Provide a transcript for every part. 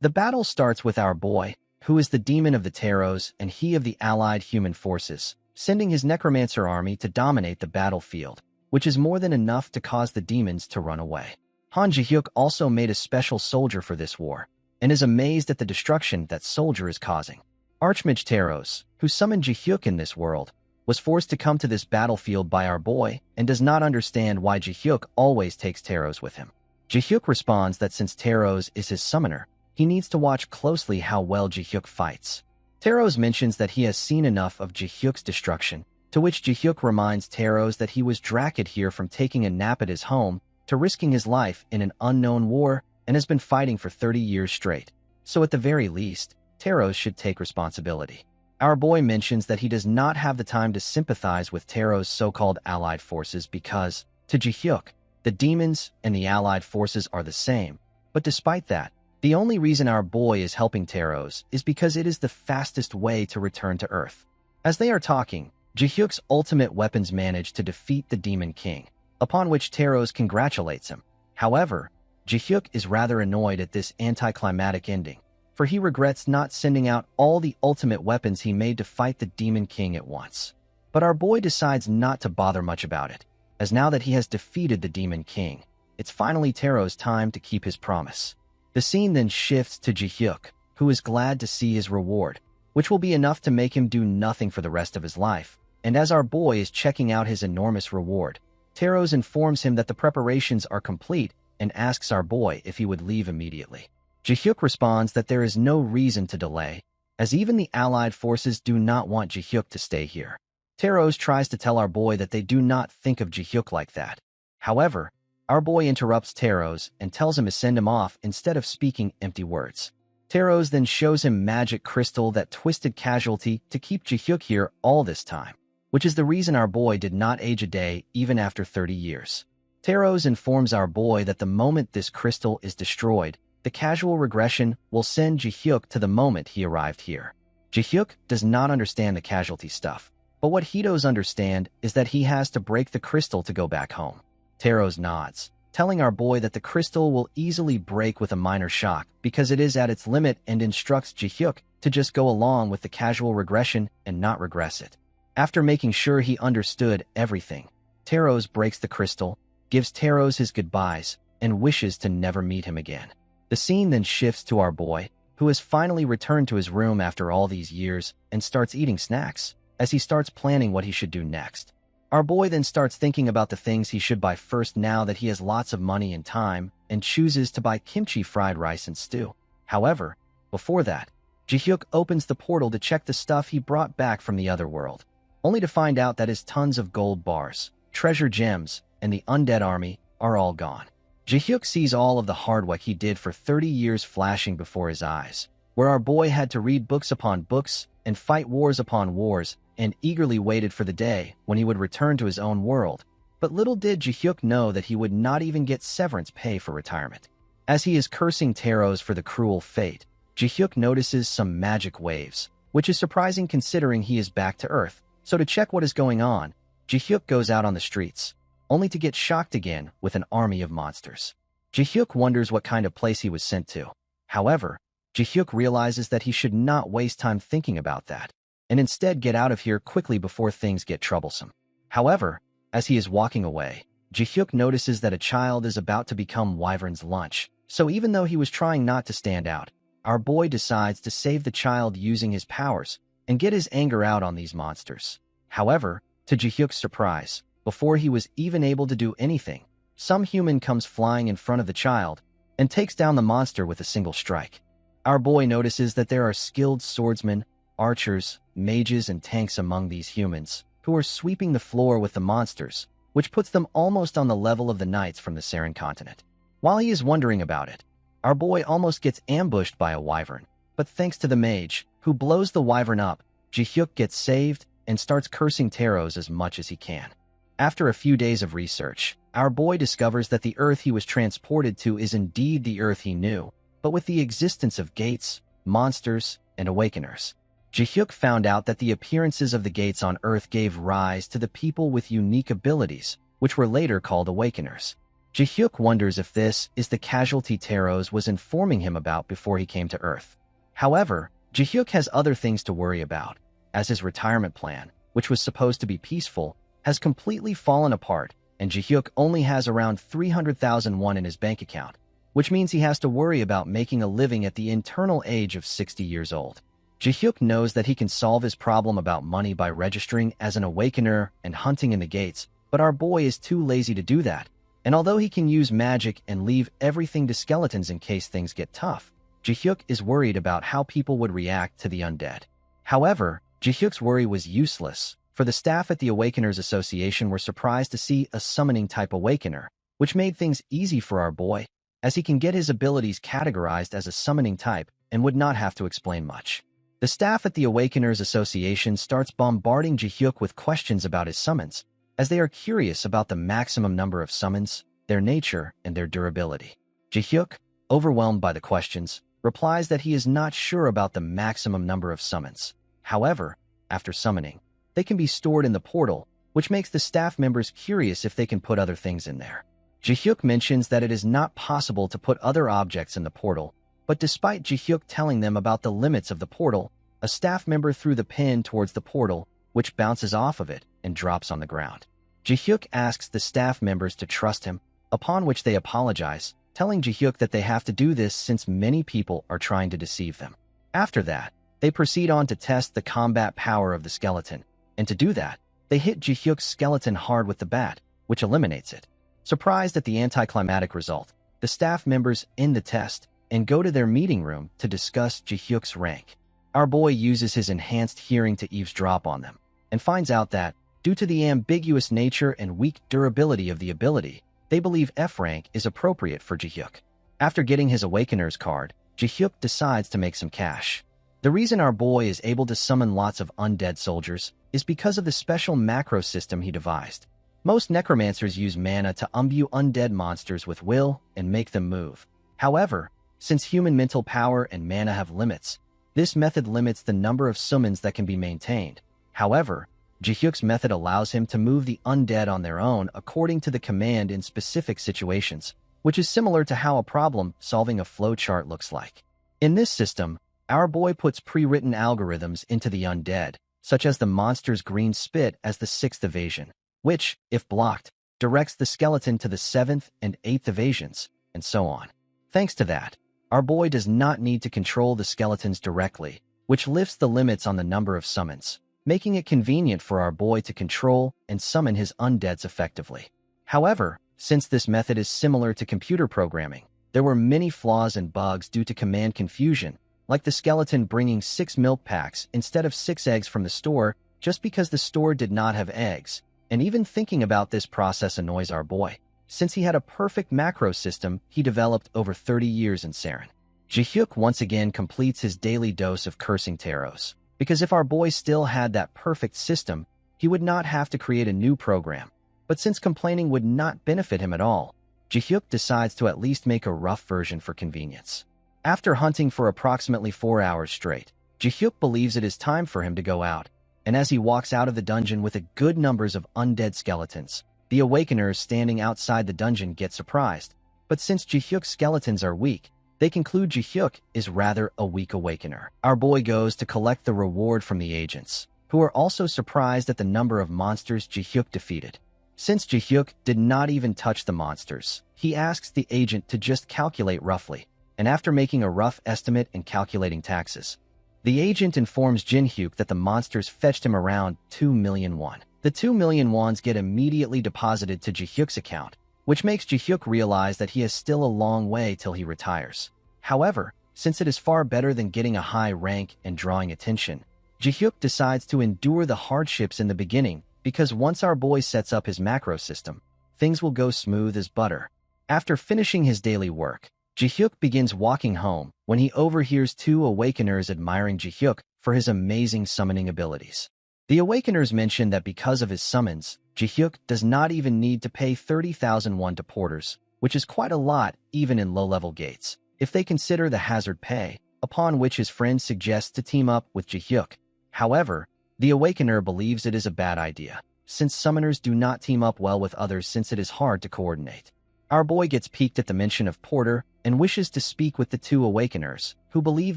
The battle starts with our boy, who is the demon of the Taros and he of the allied human forces, sending his necromancer army to dominate the battlefield, which is more than enough to cause the demons to run away. Han Ji-hyuk also made a special soldier for this war, and is amazed at the destruction that soldier is causing. Archmage Taros, who summoned Ji-hyuk in this world, was forced to come to this battlefield by our boy and does not understand why Ji-hyuk always takes Taros with him. Ji-hyuk responds that since Taros is his summoner, he needs to watch closely how well Ji-hyuk fights. Taros mentions that he has seen enough of Ji-hyuk's destruction, to which Ji-hyuk reminds Taros that he was dragged here from taking a nap at his home to risking his life in an unknown war and has been fighting for 30 years straight. So at the very least, Taros should take responsibility. Our boy mentions that he does not have the time to sympathize with Taros' so-called allied forces because, to Ji-hyuk, the demons and the allied forces are the same. But despite that, the only reason our boy is helping Taros is because it is the fastest way to return to Earth. As they are talking, Ji-hyuk's ultimate weapons manage to defeat the Demon King, upon which Taros congratulates him. However, Ji-hyuk is rather annoyed at this anticlimactic ending, for he regrets not sending out all the ultimate weapons he made to fight the Demon King at once. But our boy decides not to bother much about it, as now that he has defeated the Demon King, it's finally Taros' time to keep his promise. The scene then shifts to Ji-hyuk, who is glad to see his reward, which will be enough to make him do nothing for the rest of his life. And as our boy is checking out his enormous reward, Taros informs him that the preparations are complete and asks our boy if he would leave immediately. Ji-hyuk responds that there is no reason to delay, as even the allied forces do not want Ji-hyuk to stay here. Taros tries to tell our boy that they do not think of Ji-hyuk like that. However, our boy interrupts Taros and tells him to send him off instead of speaking empty words. Taros then shows him magic crystal that twisted casualty to keep Ji-hyuk here all this time, which is the reason our boy did not age a day even after 30 years. Taros informs our boy that the moment this crystal is destroyed, the casual regression will send Ji-hyuk to the moment he arrived here. Ji-hyuk does not understand the casualty stuff, but what he does understand is that he has to break the crystal to go back home. Taros nods, telling our boy that the crystal will easily break with a minor shock because it is at its limit and instructs Ji-hyuk to just go along with the casual regression and not regress it. After making sure he understood everything, Taros breaks the crystal, gives Taros his goodbyes, and wishes to never meet him again. The scene then shifts to our boy, who has finally returned to his room after all these years and starts eating snacks, as he starts planning what he should do next. Our boy then starts thinking about the things he should buy first now that he has lots of money and time, and chooses to buy kimchi fried rice and stew. However, before that, Ji-hyuk opens the portal to check the stuff he brought back from the other world, only to find out that his tons of gold bars, treasure gems, and the undead army are all gone. Ji-hyuk sees all of the hard work he did for 30 years flashing before his eyes, where our boy had to read books upon books and fight wars upon wars, and eagerly waited for the day when he would return to his own world. But little did Ji-hyuk know that he would not even get severance pay for retirement. As he is cursing Taros for the cruel fate, Ji-hyuk notices some magic waves, which is surprising considering he is back to Earth. So to check what is going on, Ji-hyuk goes out on the streets, only to get shocked again with an army of monsters. Ji-hyuk wonders what kind of place he was sent to. However, Ji-hyuk realizes that he should not waste time thinking about that, and instead get out of here quickly before things get troublesome. However, as he is walking away, Ji-hyuk notices that a child is about to become Wyvern's lunch, so even though he was trying not to stand out, our boy decides to save the child using his powers and get his anger out on these monsters. However, to Ji-hyuk's surprise, before he was even able to do anything, some human comes flying in front of the child and takes down the monster with a single strike. Our boy notices that there are skilled swordsmen, archers, mages, and tanks among these humans, who are sweeping the floor with the monsters, which puts them almost on the level of the knights from the Saren continent. While he is wondering about it, our boy almost gets ambushed by a wyvern, but thanks to the mage, who blows the wyvern up, Ji-hyuk gets saved and starts cursing Taros as much as he can. After a few days of research, our boy discovers that the Earth he was transported to is indeed the Earth he knew, but with the existence of gates, monsters, and awakeners. Ji-hyuk found out that the appearances of the gates on Earth gave rise to the people with unique abilities, which were later called awakeners. Ji-hyuk wonders if this is the casualty Taros was informing him about before he came to Earth. However, Ji-hyuk has other things to worry about, as his retirement plan, which was supposed to be peaceful, has completely fallen apart, and Ji-hyuk only has around 300,000 won in his bank account, which means he has to worry about making a living at the eternal age of 60 years old. Ji-hyuk knows that he can solve his problem about money by registering as an awakener and hunting in the gates, but our boy is too lazy to do that, and although he can use magic and leave everything to skeletons in case things get tough, Ji-hyuk is worried about how people would react to the undead. However, Ji-hyuk's worry was useless, for the staff at the Awakeners Association were surprised to see a summoning-type awakener, which made things easy for our boy, as he can get his abilities categorized as a summoning type and would not have to explain much. The staff at the Awakeners Association starts bombarding Ji-hyuk with questions about his summons, as they are curious about the maximum number of summons, their nature, and their durability. Ji-hyuk, overwhelmed by the questions, replies that he is not sure about the maximum number of summons. However, after summoning, they can be stored in the portal, which makes the staff members curious if they can put other things in there. Ji-hyuk mentions that it is not possible to put other objects in the portal, but despite Ji-hyuk telling them about the limits of the portal, a staff member threw the pin towards the portal, which bounces off of it and drops on the ground. Ji-hyuk asks the staff members to trust him, upon which they apologize, telling Ji-hyuk that they have to do this since many people are trying to deceive them. After that, they proceed on to test the combat power of the skeleton, and to do that, they hit Ji-hyuk's skeleton hard with the bat, which eliminates it. Surprised at the anticlimactic result, the staff members end the test and go to their meeting room to discuss Ji-hyuk's rank. Our boy uses his enhanced hearing to eavesdrop on them, and finds out that, due to the ambiguous nature and weak durability of the ability, they believe F rank is appropriate for Ji-hyuk. After getting his Awakener's card, Ji-hyuk decides to make some cash. The reason our boy is able to summon lots of undead soldiers is because of the special macro system he devised. Most necromancers use mana to imbue undead monsters with will and make them move. However, since human mental power and mana have limits, this method limits the number of summons that can be maintained. However, Ji-hyuk's method allows him to move the undead on their own according to the command in specific situations, which is similar to how a problem-solving a flowchart looks like. In this system, our boy puts pre-written algorithms into the undead, such as the monster's green spit as the 6th evasion, which, if blocked, directs the skeleton to the 7th and 8th evasions, and so on. Thanks to that, our boy does not need to control the skeletons directly, which lifts the limits on the number of summons, making it convenient for our boy to control and summon his undeads effectively. However, since this method is similar to computer programming, there were many flaws and bugs due to command confusion, like the skeleton bringing 6 milk packs instead of 6 eggs from the store just because the store did not have eggs, and even thinking about this process annoys our boy, since he had a perfect macro system he developed over 30 years in Saren. Ji-hyuk once again completes his daily dose of cursing Taros, because if our boy still had that perfect system, he would not have to create a new program. But since complaining would not benefit him at all, Ji-hyuk decides to at least make a rough version for convenience. After hunting for approximately 4 hours straight, Ji-hyuk believes it is time for him to go out, and as he walks out of the dungeon with a good numbers of undead skeletons, the Awakeners standing outside the dungeon get surprised. But since Ji-hyuk's skeletons are weak, they conclude Ji-hyuk is rather a weak Awakener. Our boy goes to collect the reward from the agents, who are also surprised at the number of monsters Ji-hyuk defeated. Since Ji-hyuk did not even touch the monsters, he asks the agent to just calculate roughly, and after making a rough estimate and calculating taxes, the agent informs Jin-hyuk that the monsters fetched him around 2 million won. The 2 million wons get immediately deposited to Ji-hyuk's account, which makes Ji-hyuk realize that he has still a long way till he retires. However, since it is far better than getting a high rank and drawing attention, Ji-hyuk decides to endure the hardships in the beginning because once our boy sets up his macro system, things will go smooth as butter. After finishing his daily work, Ji-hyuk begins walking home when he overhears 2 Awakeners admiring Ji-hyuk for his amazing summoning abilities. The Awakeners mention that because of his summons, Ji-hyuk does not even need to pay 30,000 won to porters, which is quite a lot even in low-level gates, if they consider the hazard pay, upon which his friend suggests to team up with Ji-hyuk. However, the Awakener believes it is a bad idea, since summoners do not team up well with others since it is hard to coordinate. Our boy gets piqued at the mention of Porter and wishes to speak with the two awakeners, who believe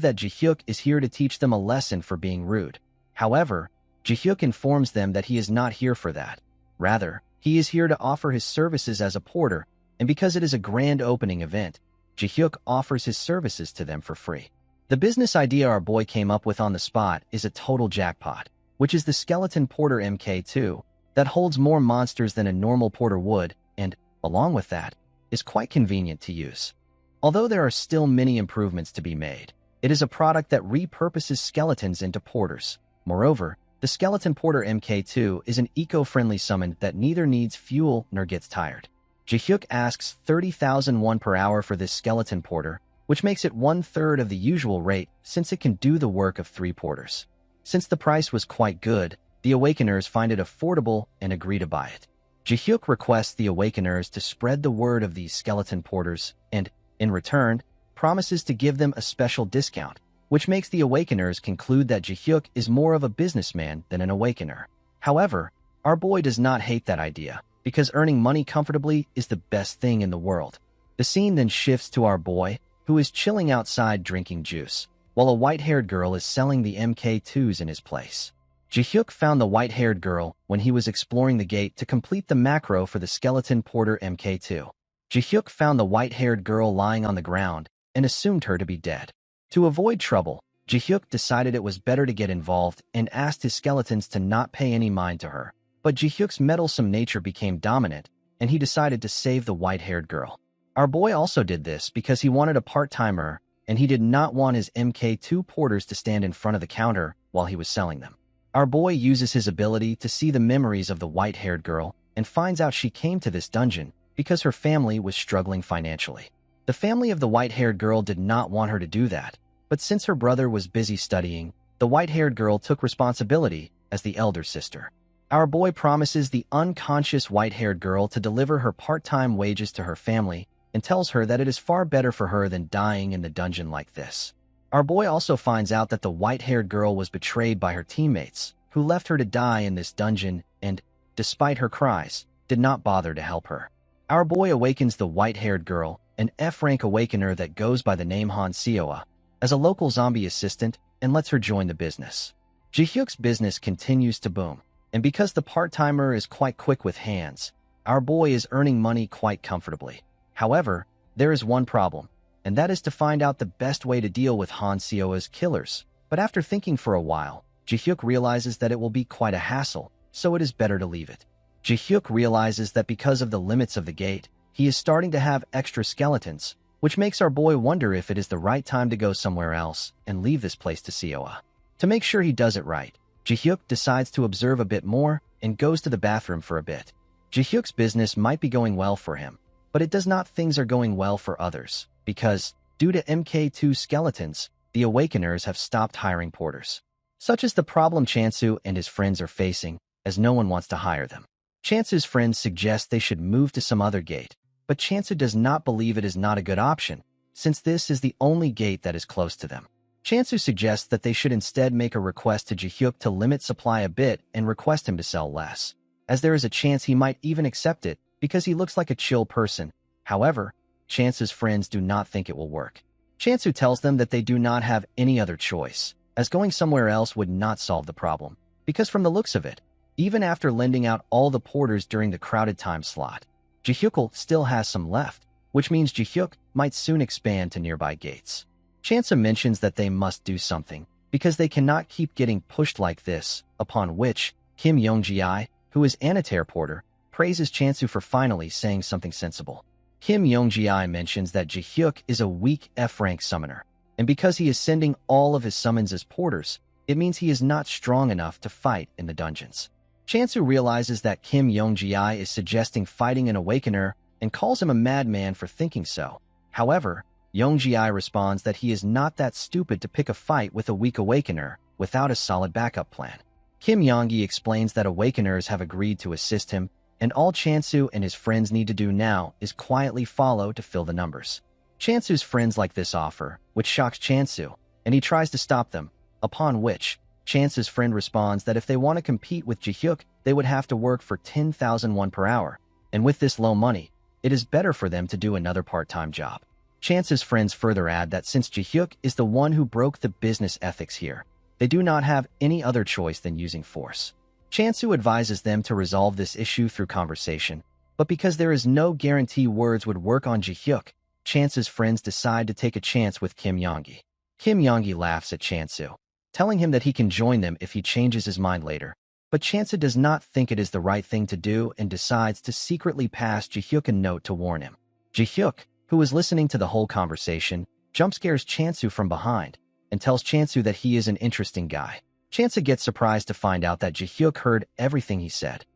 that Ji-hyuk is here to teach them a lesson for being rude. However, Ji-hyuk informs them that he is not here for that. Rather, he is here to offer his services as a porter, and because it is a grand opening event, Ji-hyuk offers his services to them for free. The business idea our boy came up with on the spot is a total jackpot, which is the skeleton porter MK2 that holds more monsters than a normal porter would, and, along with that, is quite convenient to use. Although there are still many improvements to be made, it is a product that repurposes skeletons into porters. Moreover, the skeleton porter MK2 is an eco-friendly summon that neither needs fuel nor gets tired. Ji-hyuk asks 30,000 won per hour for this skeleton porter, which makes it 1/3 of the usual rate since it can do the work of 3 porters. Since the price was quite good, the Awakeners find it affordable and agree to buy it. Ji-hyuk requests the Awakeners to spread the word of these skeleton porters and, in return, promises to give them a special discount, which makes the Awakeners conclude that Ji-hyuk is more of a businessman than an Awakener. However, our boy does not hate that idea, because earning money comfortably is the best thing in the world. The scene then shifts to our boy, who is chilling outside drinking juice, while a white-haired girl is selling the MK2s in his place. Ji-hyuk found the white-haired girl when he was exploring the gate to complete the macro for the skeleton porter MK2. Ji-hyuk found the white-haired girl lying on the ground and assumed her to be dead. To avoid trouble, Ji-hyuk decided it was better to get involved and asked his skeletons to not pay any mind to her. But Ji-hyuk's meddlesome nature became dominant, and he decided to save the white-haired girl. Our boy also did this because he wanted a part-timer, and he did not want his MK2 porters to stand in front of the counter while he was selling them. Our boy uses his ability to see the memories of the white-haired girl and finds out she came to this dungeon because her family was struggling financially. The family of the white-haired girl did not want her to do that, but since her brother was busy studying, the white-haired girl took responsibility as the elder sister. Our boy promises the unconscious white-haired girl to deliver her part-time wages to her family and tells her that it is far better for her than dying in the dungeon like this. Our boy also finds out that the white-haired girl was betrayed by her teammates, who left her to die in this dungeon and, despite her cries, did not bother to help her. Our boy awakens the white-haired girl, an F-rank awakener that goes by the name Han Seoa, as a local zombie assistant and lets her join the business. Ji-hyuk's business continues to boom, and because the part-timer is quite quick with hands, our boy is earning money quite comfortably. However, there is one problem, and that is to find out the best way to deal with Han Seoa's killers. But after thinking for a while, Ji-hyuk realizes that it will be quite a hassle, so it is better to leave it. Ji-hyuk realizes that because of the limits of the gate, he is starting to have extra skeletons, which makes our boy wonder if it is the right time to go somewhere else and leave this place to Seoa. To make sure he does it right, Ji-hyuk decides to observe a bit more and goes to the bathroom for a bit. Ji-hyuk's business might be going well for him, but it does not things are going well for others, because, due to MK2 skeletons, the Awakeners have stopped hiring porters. Such is the problem Chansu and his friends are facing, as no one wants to hire them. Chansu's friends suggest they should move to some other gate, but Chansu does not believe it is not a good option, since this is the only gate that is close to them. Chansu suggests that they should instead make a request to Ji-hyuk to limit supply a bit and request him to sell less, as there is a chance he might even accept it because he looks like a chill person. However, Chansu's friends do not think it will work. Chansu tells them that they do not have any other choice, as going somewhere else would not solve the problem, because from the looks of it, even after lending out all the porters during the crowded time slot, Ji-hyuk still has some left, which means Ji-hyuk might soon expand to nearby gates. Chansu mentions that they must do something, because they cannot keep getting pushed like this, upon which Kim Yongji, who is Anatair Porter, praises Chansu for finally saying something sensible. Kim Yongji mentions that Ji-hyuk is a weak F-rank summoner, and because he is sending all of his summons as porters, it means he is not strong enough to fight in the dungeons. Chansu realizes that Kim Yongji is suggesting fighting an Awakener and calls him a madman for thinking so. However, Yongji responds that he is not that stupid to pick a fight with a weak Awakener without a solid backup plan. Kim Yonggi explains that Awakeners have agreed to assist him, and all Chansu and his friends need to do now is quietly follow to fill the numbers. Chansu's friends like this offer, which shocks Chansu, and he tries to stop them, upon which Chansu's friend responds that if they want to compete with Ji-hyuk, they would have to work for 10,000 won per hour, and with this low money, it is better for them to do another part-time job. Chance's friends further add that since Ji-hyuk is the one who broke the business ethics here, they do not have any other choice than using force. Chansu advises them to resolve this issue through conversation, but because there is no guarantee words would work on Ji-hyuk, Chance's friends decide to take a chance with Kim Yong-gi. Kim Yong-gi laughs at Chansu, telling him that he can join them if he changes his mind later. But Chansu does not think it is the right thing to do and decides to secretly pass Ji-hyuk a note to warn him. Ji-hyuk, who is listening to the whole conversation, jump scares Chansu from behind and tells Chansu that he is an interesting guy. Chansu gets surprised to find out that Ji-hyuk heard everything he said.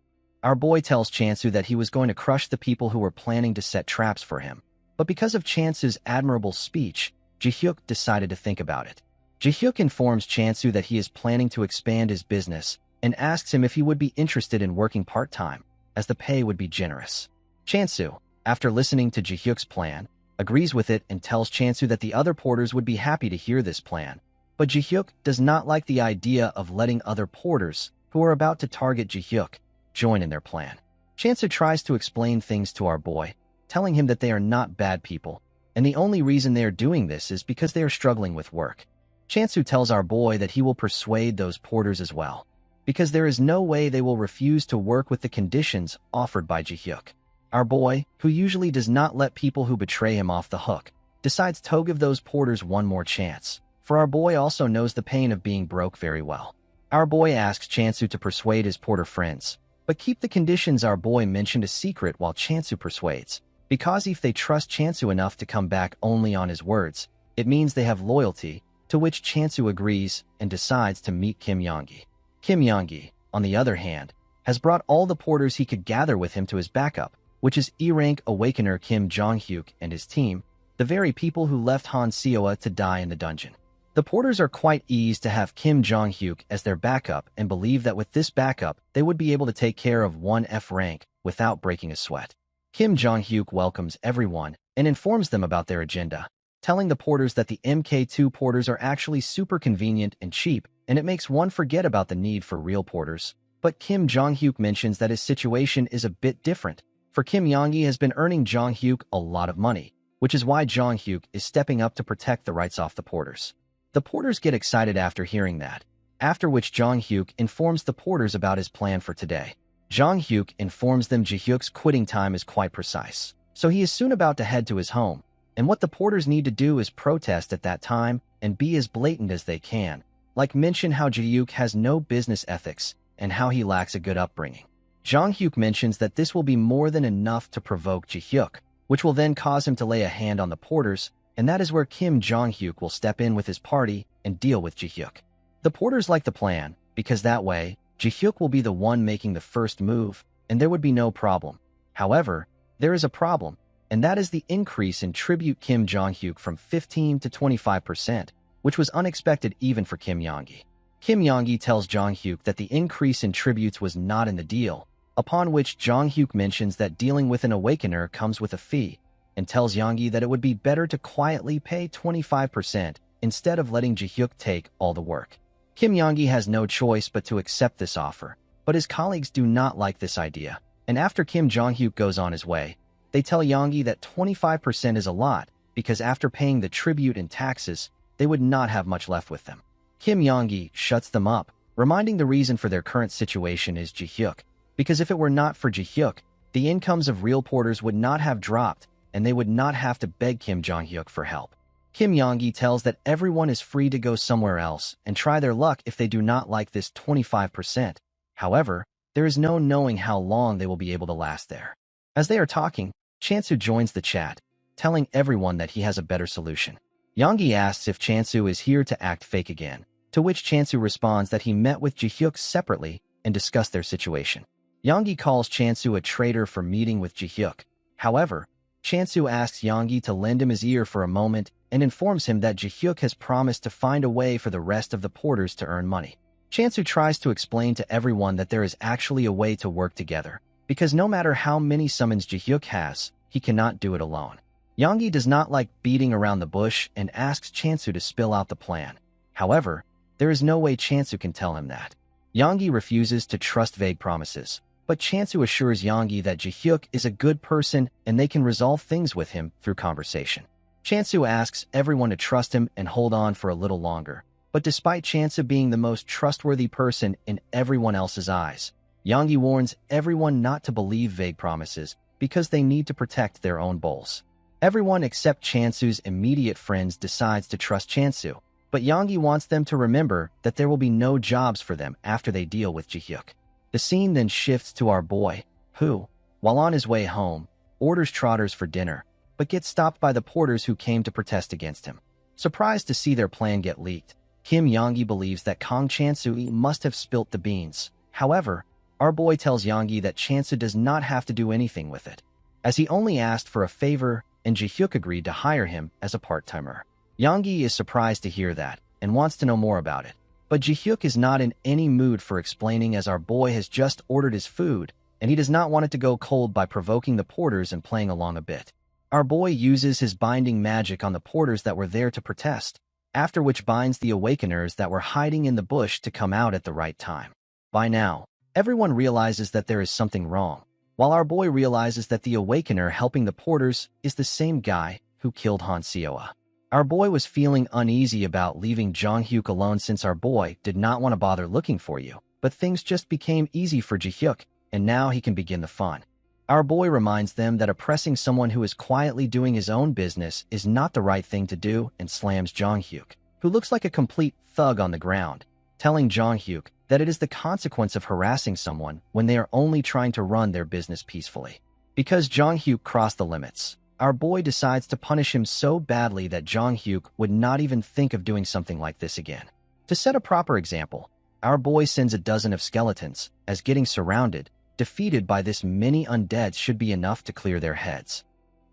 Our boy tells Chansu that he was going to crush the people who were planning to set traps for him. But because of Chansu's admirable speech, Ji-hyuk decided to think about it. Ji-hyuk informs Chansu that he is planning to expand his business and asks him if he would be interested in working part-time, as the pay would be generous. Chansu, after listening to Ji-hyuk's plan, agrees with it and tells Chansu that the other porters would be happy to hear this plan. But Ji-hyuk does not like the idea of letting other porters, who are about to target Ji-hyuk, join in their plan. Chansu tries to explain things to our boy, telling him that they are not bad people, and the only reason they are doing this is because they are struggling with work. Chansu tells our boy that he will persuade those porters as well, because there is no way they will refuse to work with the conditions offered by Ji-hyuk. Our boy, who usually does not let people who betray him off the hook, decides to give those porters one more chance, for our boy also knows the pain of being broke very well. Our boy asks Chansu to persuade his porter friends, but keep the conditions our boy mentioned a secret while Chansu persuades, because if they trust Chansu enough to come back only on his words, it means they have loyalty, to which Chansu agrees and decides to meet Kim Yong-gi. Kim Yong-gi, on the other hand, has brought all the porters he could gather with him to his backup, which is E-rank awakener Kim Jong-hyuk and his team, the very people who left Han Seoa to die in the dungeon. The porters are quite eased to have Kim Jong-hyuk as their backup and believe that with this backup, they would be able to take care of one F rank without breaking a sweat. Kim Jong-hyuk welcomes everyone and informs them about their agenda, telling the porters that the MK2 porters are actually super convenient and cheap, and it makes one forget about the need for real porters. But Kim Jong-hyuk mentions that his situation is a bit different, for Kim Yong-gi has been earning Jong-hyuk a lot of money, which is why Jong-hyuk is stepping up to protect the rights off the porters. The porters get excited after hearing that, after which Jong-hyuk informs the porters about his plan for today. Jong-hyuk informs them Ji-hyuk's quitting time is quite precise, so he is soon about to head to his home, and what the porters need to do is protest at that time and be as blatant as they can, like mention how Ji-hyuk has no business ethics and how he lacks a good upbringing. Jong-hyuk mentions that this will be more than enough to provoke Ji-hyuk, which will then cause him to lay a hand on the porters, and that is where Kim Jong-hyuk will step in with his party and deal with Ji-hyuk. The porters like the plan, because that way, Ji-hyuk will be the one making the first move, and there would be no problem. However, there is a problem, and that is the increase in tribute Kim Jong-hyuk from 15 to 25%, which was unexpected even for Kim Yong-gi. Kim Yong-gi tells Jong-hyuk that the increase in tributes was not in the deal, upon which Jong-hyuk mentions that dealing with an awakener comes with a fee, and tells Yong-gi that it would be better to quietly pay 25% instead of letting Ji-hyuk take all the work. Kim Yong-gi has no choice but to accept this offer, but his colleagues do not like this idea, and after Kim Jong-hyuk goes on his way, they tell Yong-gi that 25% is a lot, because after paying the tribute and taxes, they would not have much left with them. Kim Yong-gi shuts them up, reminding the reason for their current situation is Ji-hyuk, because if it were not for Ji-hyuk, the incomes of real porters would not have dropped, and they would not have to beg Kim Jong-hyuk for help. Kim Yong-gi tells that everyone is free to go somewhere else and try their luck if they do not like this 25%. However, there is no knowing how long they will be able to last there. As they are talking, Chansu joins the chat, telling everyone that he has a better solution. Yong-gi asks if Chansu is here to act fake again, to which Chansu responds that he met with Ji-hyuk separately and discussed their situation. Yong-gi calls Chansu a traitor for meeting with Ji-hyuk. However, Chansu asks Yong-gi to lend him his ear for a moment and informs him that Ji-hyuk has promised to find a way for the rest of the porters to earn money. Chansu tries to explain to everyone that there is actually a way to work together, because no matter how many summons Ji-hyuk has, he cannot do it alone. Yong-gi does not like beating around the bush and asks Chansu to spill out the plan. However, there is no way Chansu can tell him that. Yong-gi refuses to trust vague promises, But Chansu assures Yonggi that Ji-hyuk is a good person and they can resolve things with him through conversation. Chansu asks everyone to trust him and hold on for a little longer. But despite Chansu being the most trustworthy person in everyone else's eyes, Yonggi warns everyone not to believe vague promises because they need to protect their own bowls. Everyone except Chansu's immediate friends decides to trust Chansu, but Yonggi wants them to remember that there will be no jobs for them after they deal with Ji-hyuk. The scene then shifts to our boy, who, while on his way home, orders trotters for dinner, but gets stopped by the porters who came to protest against him. Surprised to see their plan get leaked, Kim Yonggi believes that Kang Chansu must have spilt the beans. However, our boy tells Yonggi that Chansu does not have to do anything with it, as he only asked for a favor and Ji-hyuk agreed to hire him as a part-timer. Yonggi is surprised to hear that and wants to know more about it. But Ji-hyuk is not in any mood for explaining as our boy has just ordered his food, and he does not want it to go cold by provoking the porters and playing along a bit. Our boy uses his binding magic on the porters that were there to protest, after which binds the awakeners that were hiding in the bush to come out at the right time. By now, everyone realizes that there is something wrong, while our boy realizes that the awakener helping the porters is the same guy who killed Han Seoa. Our boy was feeling uneasy about leaving Jong-hyuk alone since our boy did not want to bother looking for you, but things just became easy for Ji-hyuk, and now he can begin the fun. Our boy reminds them that oppressing someone who is quietly doing his own business is not the right thing to do and slams Jong-hyuk, who looks like a complete thug on the ground, telling Jong-hyuk that it is the consequence of harassing someone when they are only trying to run their business peacefully. Because Jong-hyuk crossed the limits, our boy decides to punish him so badly that Jong-hyuk would not even think of doing something like this again. To set a proper example, our boy sends a dozen of skeletons, as getting surrounded, defeated by this many undeads should be enough to clear their heads.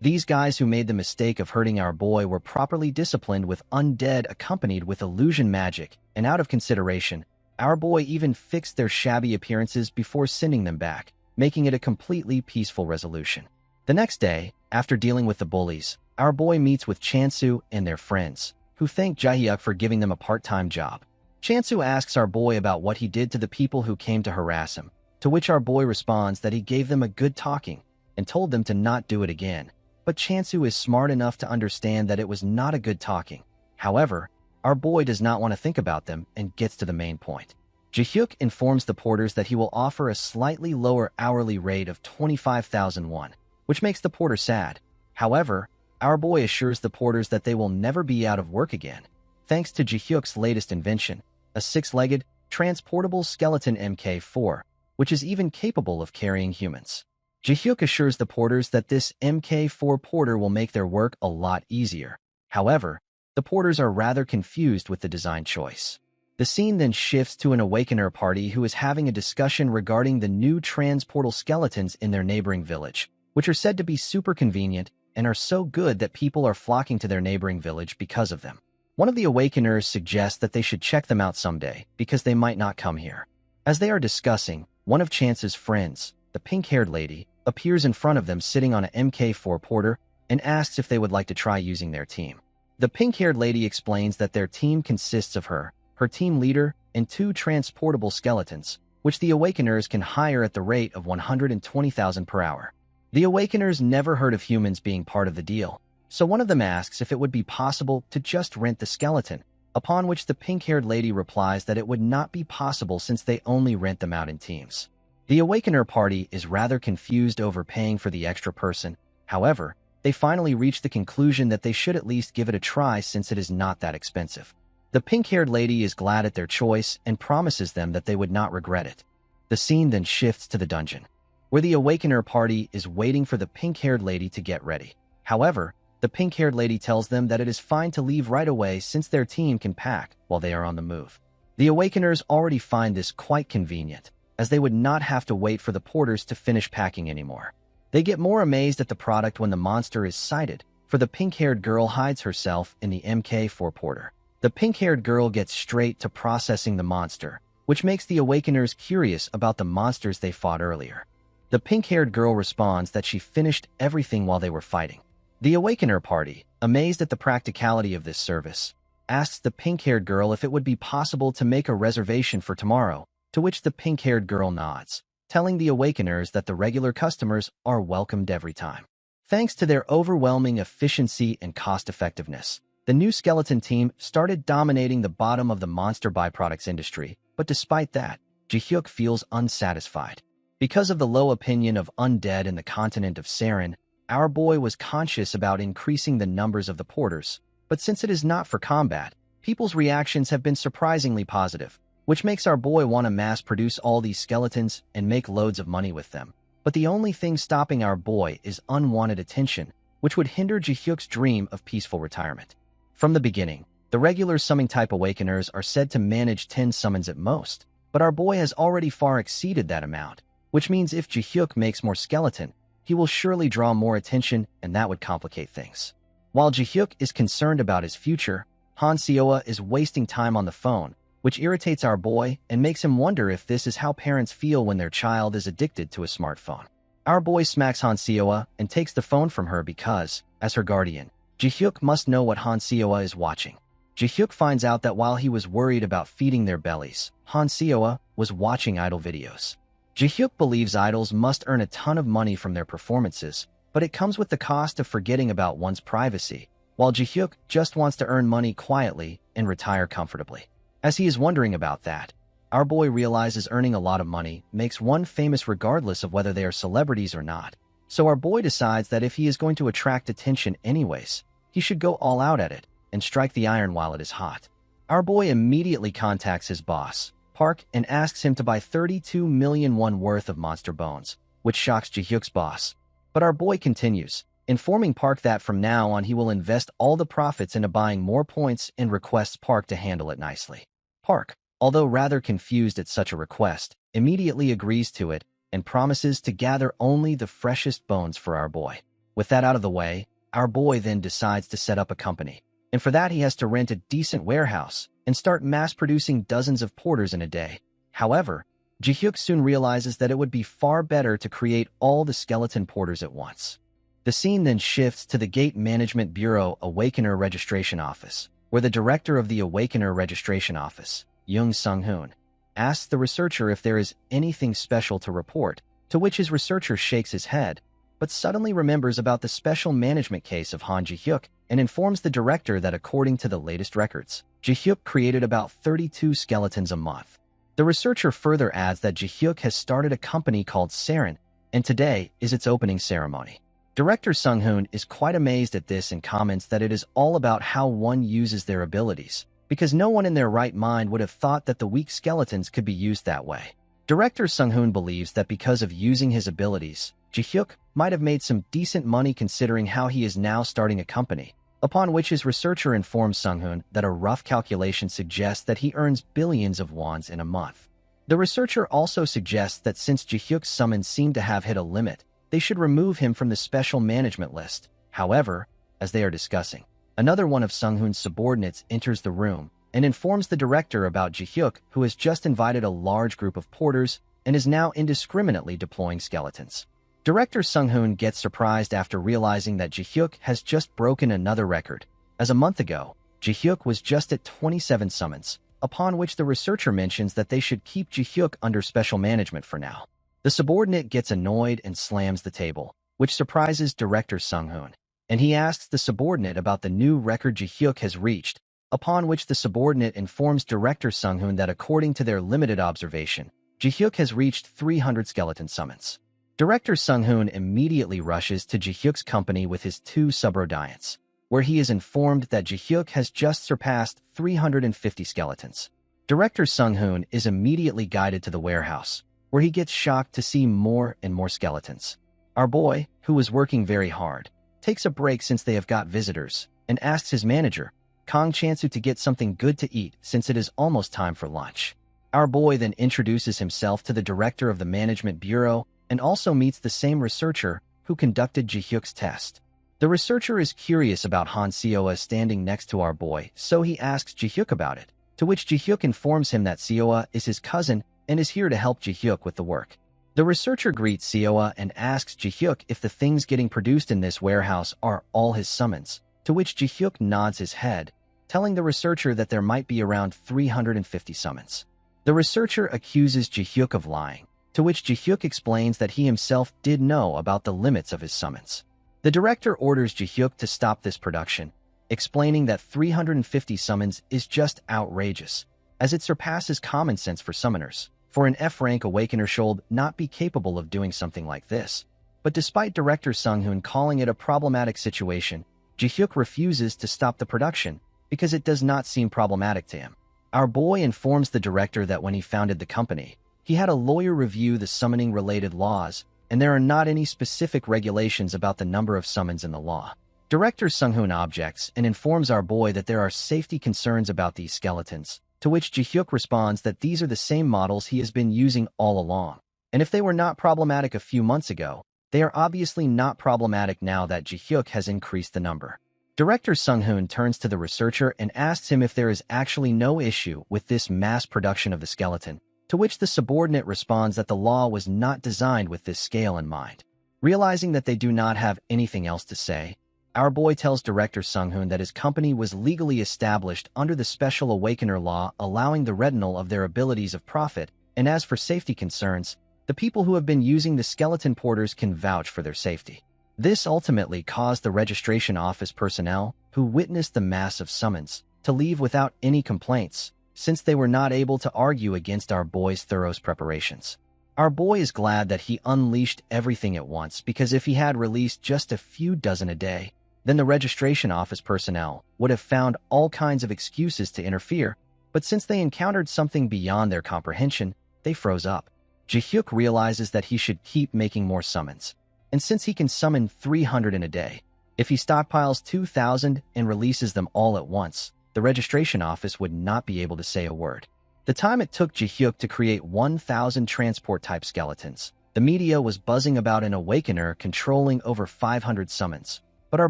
These guys who made the mistake of hurting our boy were properly disciplined with undead accompanied with illusion magic, and out of consideration, our boy even fixed their shabby appearances before sending them back, making it a completely peaceful resolution. The next day, after dealing with the bullies, our boy meets with Chansu and their friends, who thank Ji-hyuk for giving them a part-time job. Chansu asks our boy about what he did to the people who came to harass him, to which our boy responds that he gave them a good talking and told them to not do it again. But Chansu is smart enough to understand that it was not a good talking. However, our boy does not want to think about them and gets to the main point. Ji-hyuk informs the porters that he will offer a slightly lower hourly rate of 25,000 won, which makes the porter sad. However, our boy assures the porters that they will never be out of work again, thanks to Ji-hyuk's latest invention, a six-legged, transportable skeleton MK4, which is even capable of carrying humans. Ji-hyuk assures the porters that this MK4 porter will make their work a lot easier. However, the porters are rather confused with the design choice. The scene then shifts to an awakener party who is having a discussion regarding the new transportal skeletons in their neighboring village, which are said to be super convenient and are so good that people are flocking to their neighboring village because of them. One of the awakeners suggests that they should check them out someday because they might not come here. As they are discussing, one of Chance's friends, the pink-haired lady, appears in front of them sitting on an MK4 porter and asks if they would like to try using their team. The pink-haired lady explains that their team consists of her team leader, and 2 transportable skeletons, which the awakeners can hire at the rate of 120,000 per hour. The awakeners never heard of humans being part of the deal, so one of them asks if it would be possible to just rent the skeleton, upon which the pink-haired lady replies that it would not be possible since they only rent them out in teams. The awakener party is rather confused over paying for the extra person. However, they finally reach the conclusion that they should at least give it a try since it is not that expensive. The pink-haired lady is glad at their choice and promises them that they would not regret it. The scene then shifts to the dungeon, where the awakener party is waiting for the pink-haired lady to get ready. However, the pink-haired lady tells them that it is fine to leave right away since their team can pack while they are on the move. The awakeners already find this quite convenient, as they would not have to wait for the porters to finish packing anymore. They get more amazed at the product when the monster is sighted, for the pink-haired girl hides herself in the MK4 porter. The pink-haired girl gets straight to processing the monster, which makes the awakeners curious about the monsters they fought earlier. The pink-haired girl responds that she finished everything while they were fighting. The awakener party, amazed at the practicality of this service, asks the pink-haired girl if it would be possible to make a reservation for tomorrow, to which the pink-haired girl nods, telling the Awakeners that the regular customers are welcomed every time. Thanks to their overwhelming efficiency and cost-effectiveness, the new skeleton team started dominating the bottom of the monster byproducts industry, but despite that, Ji-hyuk feels unsatisfied. Because of the low opinion of Undead in the continent of Saren, our boy was conscious about increasing the numbers of the porters, but since it is not for combat, people's reactions have been surprisingly positive, which makes our boy want to mass-produce all these skeletons and make loads of money with them. But the only thing stopping our boy is unwanted attention, which would hinder Ji-hyuk's dream of peaceful retirement. From the beginning, the regular summoning-type Awakeners are said to manage 10 summons at most, but our boy has already far exceeded that amount, which means if Ji-hyuk makes more skeleton, he will surely draw more attention and that would complicate things. While Ji-hyuk is concerned about his future, Han Seoa is wasting time on the phone, which irritates our boy and makes him wonder if this is how parents feel when their child is addicted to a smartphone. Our boy smacks Han Seoa and takes the phone from her because, as her guardian, Ji-hyuk must know what Han Seoa is watching. Ji-hyuk finds out that while he was worried about feeding their bellies, Han Seoa was watching idol videos. Ji-hyuk believes idols must earn a ton of money from their performances, but it comes with the cost of forgetting about one's privacy, while Ji-hyuk just wants to earn money quietly and retire comfortably. As he is wondering about that, our boy realizes earning a lot of money makes one famous regardless of whether they are celebrities or not. So our boy decides that if he is going to attract attention anyways, he should go all out at it and strike the iron while it is hot. Our boy immediately contacts his boss, Park, and asks him to buy 32 million won worth of monster bones, which shocks Ji-hyuk's boss. But our boy continues, informing Park that from now on he will invest all the profits into buying more points and requests Park to handle it nicely. Park, although rather confused at such a request, immediately agrees to it and promises to gather only the freshest bones for our boy. With that out of the way, our boy then decides to set up a company, and for that he has to rent a decent warehouse and start mass-producing dozens of porters in a day. However, Ji-hyuk soon realizes that it would be far better to create all the skeleton porters at once. The scene then shifts to the Gate Management Bureau Awakener Registration Office, where the director of the Awakener Registration Office, Young Sung-hoon, asks the researcher if there is anything special to report, to which his researcher shakes his head, but suddenly remembers about the special management case of Han Ji-hyuk and informs the director that according to the latest records, Ji-hyuk created about 32 skeletons a month. The researcher further adds that Ji-hyuk has started a company called Saren, and today is its opening ceremony. Director Sung-hoon is quite amazed at this and comments that it is all about how one uses their abilities, because no one in their right mind would have thought that the weak skeletons could be used that way. Director Sung-hoon believes that because of using his abilities, Ji-hyuk might have made some decent money considering how he is now starting a company, upon which his researcher informs Sung-hoon that a rough calculation suggests that he earns billions of wons in a month. The researcher also suggests that since Ji-hyuk's summons seem to have hit a limit, they should remove him from the special management list. However, as they are discussing, another one of Sung-hoon's subordinates enters the room and informs the director about Ji-hyuk, who has just invited a large group of porters and is now indiscriminately deploying skeletons. Director Sung-hoon gets surprised after realizing that Ji-hyuk has just broken another record, as a month ago, Ji-hyuk was just at 27 summons, upon which the researcher mentions that they should keep Ji-hyuk under special management for now. The subordinate gets annoyed and slams the table, which surprises Director Sung-hoon, and he asks the subordinate about the new record Ji-hyuk has reached, upon which the subordinate informs Director Sung-hoon that according to their limited observation, Ji-hyuk has reached 300 skeleton summons. Director Sung-hoon immediately rushes to Ji-hyuk's company with his 2 subordinates, where he is informed that Ji-hyuk has just surpassed 350 skeletons. Director Sung-hoon is immediately guided to the warehouse, where he gets shocked to see more and more skeletons. Our boy, who was working very hard, takes a break since they have got visitors, and asks his manager, Kang Chansu, to get something good to eat since it is almost time for lunch. Our boy then introduces himself to the director of the Management Bureau and also meets the same researcher who conducted Ji-hyuk's test. The researcher is curious about Han Seoa standing next to our boy, so he asks Ji-hyuk about it, to which Ji-hyuk informs him that Seoa is his cousin and is here to help Ji-hyuk with the work. The researcher greets Seoa and asks Ji-hyuk if the things getting produced in this warehouse are all his summons, to which Ji-hyuk nods his head, telling the researcher that there might be around 350 summons. The researcher accuses Ji-hyuk of lying, to which Ji-hyuk explains that he himself did know about the limits of his summons. The director orders Ji-hyuk to stop this production, explaining that 350 summons is just outrageous, as it surpasses common sense for summoners. For an F-rank awakener should not be capable of doing something like this. But despite director Sung-hoon calling it a problematic situation, Ji-hyuk refuses to stop the production because it does not seem problematic to him. Our boy informs the director that when he founded the company, he had a lawyer review the summoning-related laws, and there are not any specific regulations about the number of summons in the law. Director Sung-hoon objects and informs our boy that there are safety concerns about these skeletons, to which Ji-hyuk responds that these are the same models he has been using all along. And if they were not problematic a few months ago, they are obviously not problematic now that Ji-hyuk has increased the number. Director Sung-hoon turns to the researcher and asks him if there is actually no issue with this mass production of the skeleton, to which the subordinate responds that the law was not designed with this scale in mind. Realizing that they do not have anything else to say, our boy tells Director Sung-hoon that his company was legally established under the Special Awakener Law, allowing the retinal of their abilities of profit, and as for safety concerns, the people who have been using the skeleton porters can vouch for their safety. This ultimately caused the registration office personnel, who witnessed the massive summons, to leave without any complaints, since they were not able to argue against our boy's thorough preparations. Our boy is glad that he unleashed everything at once, because if he had released just a few dozen a day, then the registration office personnel would have found all kinds of excuses to interfere, but since they encountered something beyond their comprehension, they froze up. Ji-hyuk realizes that he should keep making more summons, and since he can summon 300 in a day, if he stockpiles 2,000 and releases them all at once, the registration office would not be able to say a word. The time it took Ji-hyuk to create 1,000 transport-type skeletons, the media was buzzing about an awakener controlling over 500 summons. But our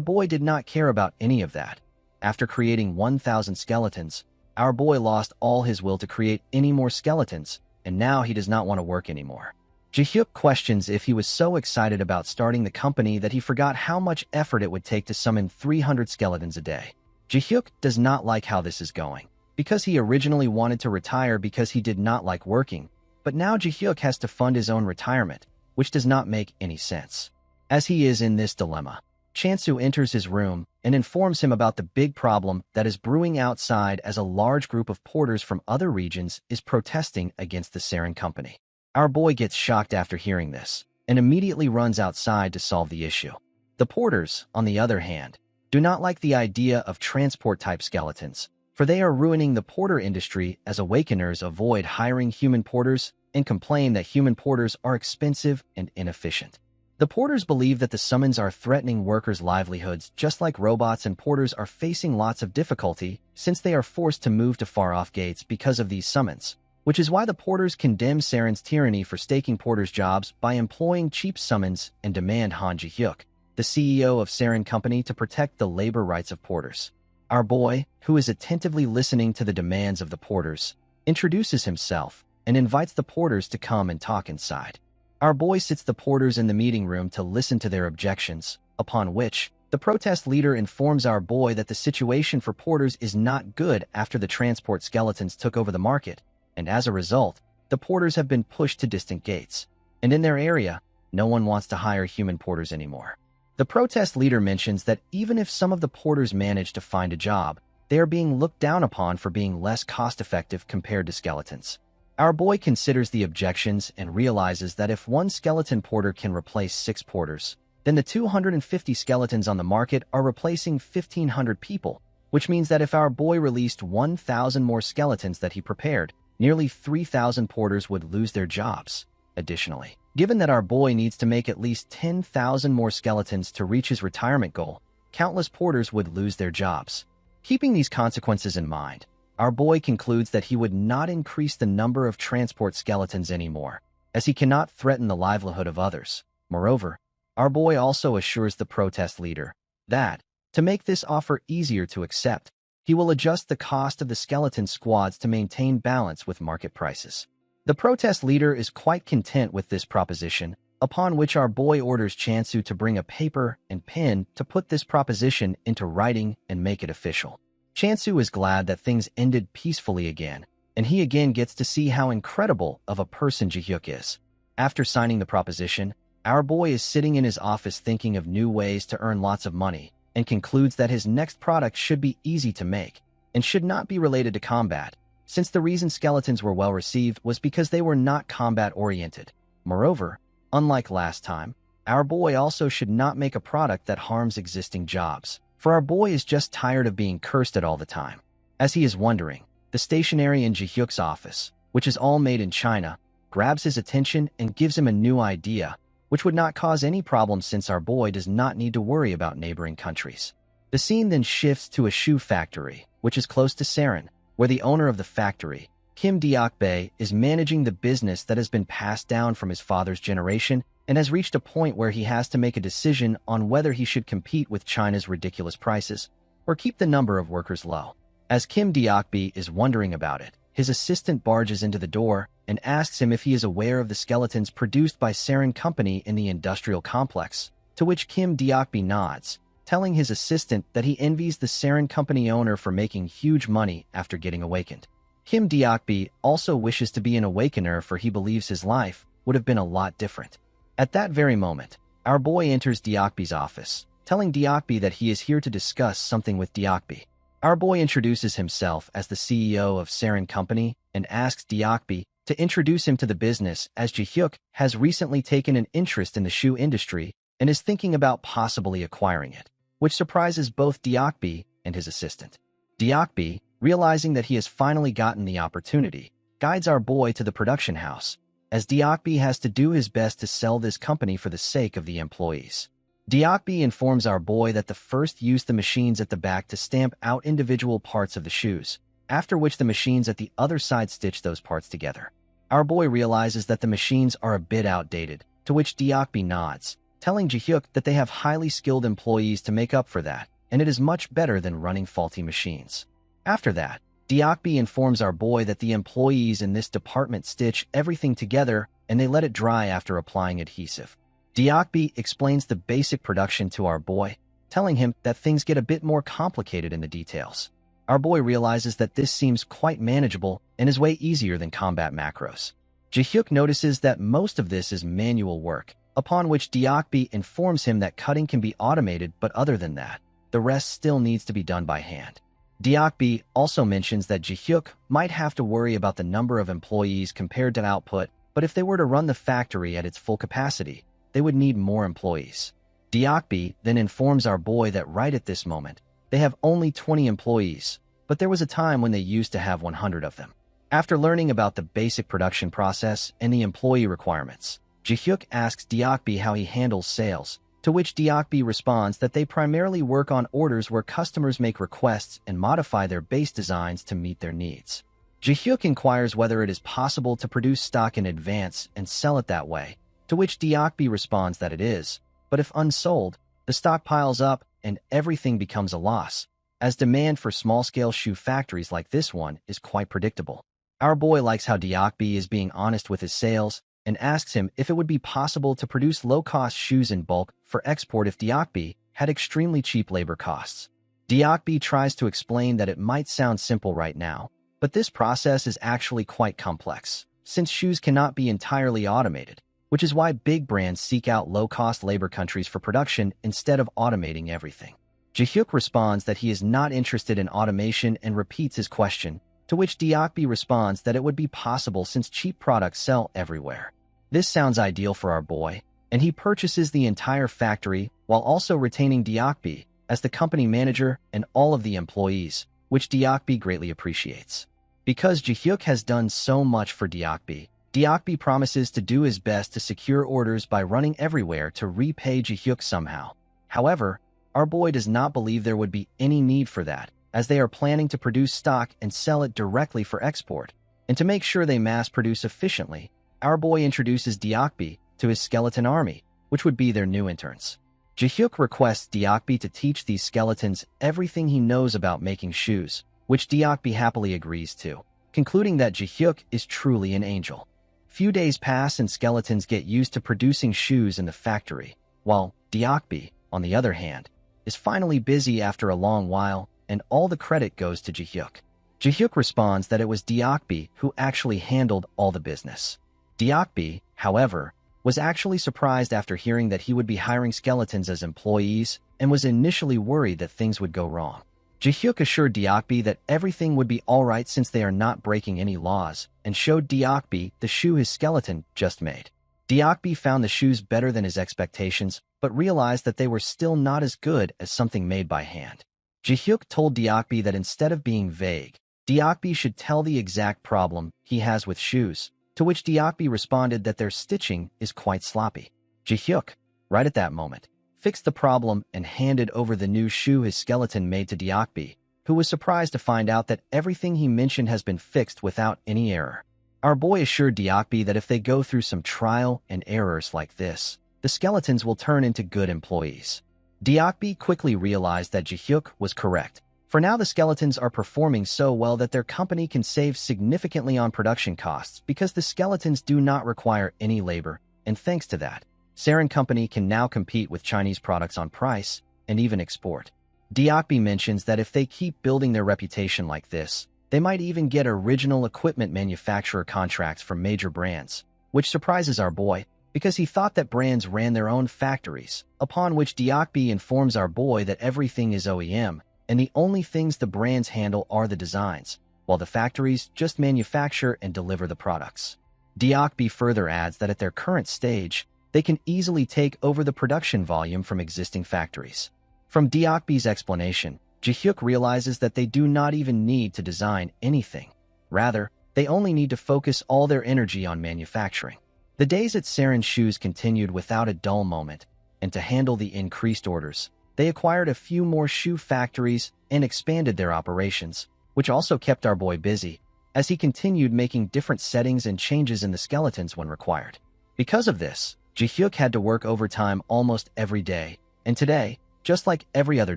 boy did not care about any of that. After creating 1,000 skeletons, our boy lost all his will to create any more skeletons, and now he does not want to work anymore. Ji-hyuk questions if he was so excited about starting the company that he forgot how much effort it would take to summon 300 skeletons a day. Ji-hyuk does not like how this is going, because he originally wanted to retire because he did not like working, but now Ji-hyuk has to fund his own retirement, which does not make any sense. As he is in this dilemma, Chansu enters his room and informs him about the big problem that is brewing outside as a large group of porters from other regions is protesting against the Saren company. Our boy gets shocked after hearing this and immediately runs outside to solve the issue. The porters, on the other hand, do not like the idea of transport-type skeletons, for they are ruining the porter industry as awakeners avoid hiring human porters and complain that human porters are expensive and inefficient. The porters believe that the summons are threatening workers' livelihoods, just like robots, and porters are facing lots of difficulty since they are forced to move to far-off gates because of these summons, which is why the porters condemn Saren's tyranny for staking porters' jobs by employing cheap summons and demand Han Ji-hyuk, the CEO of Saren Company, to protect the labor rights of porters. Our boy, who is attentively listening to the demands of the porters, introduces himself and invites the porters to come and talk inside. Our boy sits the porters in the meeting room to listen to their objections, upon which the protest leader informs our boy that the situation for porters is not good after the transport skeletons took over the market, and as a result, the porters have been pushed to distant gates, and in their area, no one wants to hire human porters anymore. The protest leader mentions that even if some of the porters manage to find a job, they are being looked down upon for being less cost-effective compared to skeletons. Our boy considers the objections and realizes that if one skeleton porter can replace 6 porters, then the 250 skeletons on the market are replacing 1,500 people, which means that if our boy released 1,000 more skeletons that he prepared, nearly 3,000 porters would lose their jobs. Additionally, given that our boy needs to make at least 10,000 more skeletons to reach his retirement goal, countless porters would lose their jobs. Keeping these consequences in mind, our boy concludes that he would not increase the number of transport skeletons anymore, as he cannot threaten the livelihood of others. Moreover, our boy also assures the protest leader that, to make this offer easier to accept, he will adjust the cost of the skeleton squads to maintain balance with market prices. The protest leader is quite content with this proposition, upon which our boy orders Chansu to bring a paper and pen to put this proposition into writing and make it official. Chansu is glad that things ended peacefully again, and he again gets to see how incredible of a person Ji-hyuk is. After signing the proposition, our boy is sitting in his office thinking of new ways to earn lots of money and concludes that his next product should be easy to make and should not be related to combat, since the reason skeletons were well received was because they were not combat-oriented. Moreover, unlike last time, our boy also should not make a product that harms existing jobs, for our boy is just tired of being cursed at all the time. As he is wondering, the stationery in Ji-hyuk's office, which is all made in China, grabs his attention and gives him a new idea, which would not cause any problems since our boy does not need to worry about neighboring countries. The scene then shifts to a shoe factory, which is close to Saren, where the owner of the factory, Kim Deok-bae, is managing the business that has been passed down from his father's generation and has reached a point where he has to make a decision on whether he should compete with China's ridiculous prices or keep the number of workers low. As Kim Deok-bae is wondering about it, his assistant barges into the door and asks him if he is aware of the skeletons produced by Saren Company in the industrial complex, to which Kim Deok-bae nods, telling his assistant that he envies the Saren Company owner for making huge money after getting awakened. Kim Deok-bae also wishes to be an awakener, for he believes his life would have been a lot different. At that very moment, our boy enters Deok-bae's office, telling Deok-bae that he is here to discuss something with Deok-bae. Our boy introduces himself as the CEO of Saren Company and asks Deok-bae to introduce him to the business, as Ji-hyuk has recently taken an interest in the shoe industry and is thinking about possibly acquiring it, which surprises both Deok-bae and his assistant. Deok-bae, realizing that he has finally gotten the opportunity, guides our boy to the production house, as Deok-bae has to do his best to sell this company for the sake of the employees. Deok-bae informs our boy that the first use the machines at the back to stamp out individual parts of the shoes, after which the machines at the other side stitch those parts together. Our boy realizes that the machines are a bit outdated, to which Deok-bae nods, telling Ji-hyuk that they have highly skilled employees to make up for that, and it is much better than running faulty machines. After that, Deok-bae informs our boy that the employees in this department stitch everything together and they let it dry after applying adhesive. Deok-bae explains the basic production to our boy, telling him that things get a bit more complicated in the details. Our boy realizes that this seems quite manageable and is way easier than combat macros. Ji-hyuk notices that most of this is manual work, upon which Deok-bae informs him that cutting can be automated, but other than that, the rest still needs to be done by hand. Deok-bae also mentions that Ji-hyuk might have to worry about the number of employees compared to output, but if they were to run the factory at its full capacity, they would need more employees. Deok-bae then informs our boy that right at this moment, they have only 20 employees, but there was a time when they used to have 100 of them. After learning about the basic production process and the employee requirements, Ji-hyuk asks Deok-bae how he handles sales, to which Deok-bae responds that they primarily work on orders where customers make requests and modify their base designs to meet their needs. Ji-hyuk inquires whether it is possible to produce stock in advance and sell it that way, to which Deok-bae responds that it is, but if unsold, the stock piles up and everything becomes a loss, as demand for small-scale shoe factories like this one is quite predictable. Our boy likes how Deok-bae is being honest with his sales and asks him if it would be possible to produce low-cost shoes in bulk for export if Deok-bae had extremely cheap labor costs. Deok-bae tries to explain that it might sound simple right now, but this process is actually quite complex, since shoes cannot be entirely automated, which is why big brands seek out low-cost labor countries for production instead of automating everything. Ji-hyuk responds that he is not interested in automation and repeats his question, to which Deok-bae responds that it would be possible since cheap products sell everywhere. This sounds ideal for our boy, and he purchases the entire factory while also retaining Deok-bae as the company manager and all of the employees, which Deok-bae greatly appreciates. Because Ji-hyuk has done so much for Deok-bae, Deok-bae promises to do his best to secure orders by running everywhere to repay Ji-hyuk somehow. However, our boy does not believe there would be any need for that, as they are planning to produce stock and sell it directly for export. And to make sure they mass-produce efficiently, our boy introduces Deok-bae to his skeleton army, which would be their new interns. Ji-hyuk requests Deok-bae to teach these skeletons everything he knows about making shoes, which Deok-bae happily agrees to, concluding that Ji-hyuk is truly an angel. Few days pass and skeletons get used to producing shoes in the factory, while Deok-bae, on the other hand, is finally busy after a long while, and all the credit goes to Ji-hyuk. Ji-hyuk responds that it was Deok-bae who actually handled all the business. Deok-bae however, was actually surprised after hearing that he would be hiring skeletons as employees and was initially worried that things would go wrong. Ji-hyuk assured Deokbi that everything would be alright since they are not breaking any laws, and showed Deokbi the shoe his skeleton just made. Deokbi found the shoes better than his expectations, but realized that they were still not as good as something made by hand. Ji-hyuk told Deokbi that instead of being vague, Deokbi should tell the exact problem he has with shoes, to which Deokbi responded that their stitching is quite sloppy. Ji-hyuk, right at that moment, fixed the problem and handed over the new shoe his skeleton made to Deokbi, who was surprised to find out that everything he mentioned has been fixed without any error. Our boy assured Deokbi that if they go through some trial and errors like this, the skeletons will turn into good employees. Deokbi quickly realized that Ji-hyuk was correct. For now, the skeletons are performing so well that their company can save significantly on production costs because the skeletons do not require any labor, and thanks to that, Saren Company can now compete with Chinese products on price and even export. Deokbi mentions that if they keep building their reputation like this, they might even get original equipment manufacturer contracts from major brands, which surprises our boy because he thought that brands ran their own factories, upon which Deokbi informs our boy that everything is OEM, and the only things the brands handle are the designs, while the factories just manufacture and deliver the products. Deokbi further adds that at their current stage, they can easily take over the production volume from existing factories. From Deokbi's explanation, Ji-hyuk realizes that they do not even need to design anything. Rather, they only need to focus all their energy on manufacturing. The days at Saren Shoes continued without a dull moment, and to handle the increased orders, they acquired a few more shoe factories and expanded their operations, which also kept our boy busy, as he continued making different settings and changes in the skeletons when required. Because of this, Ji-hyuk had to work overtime almost every day, and today, just like every other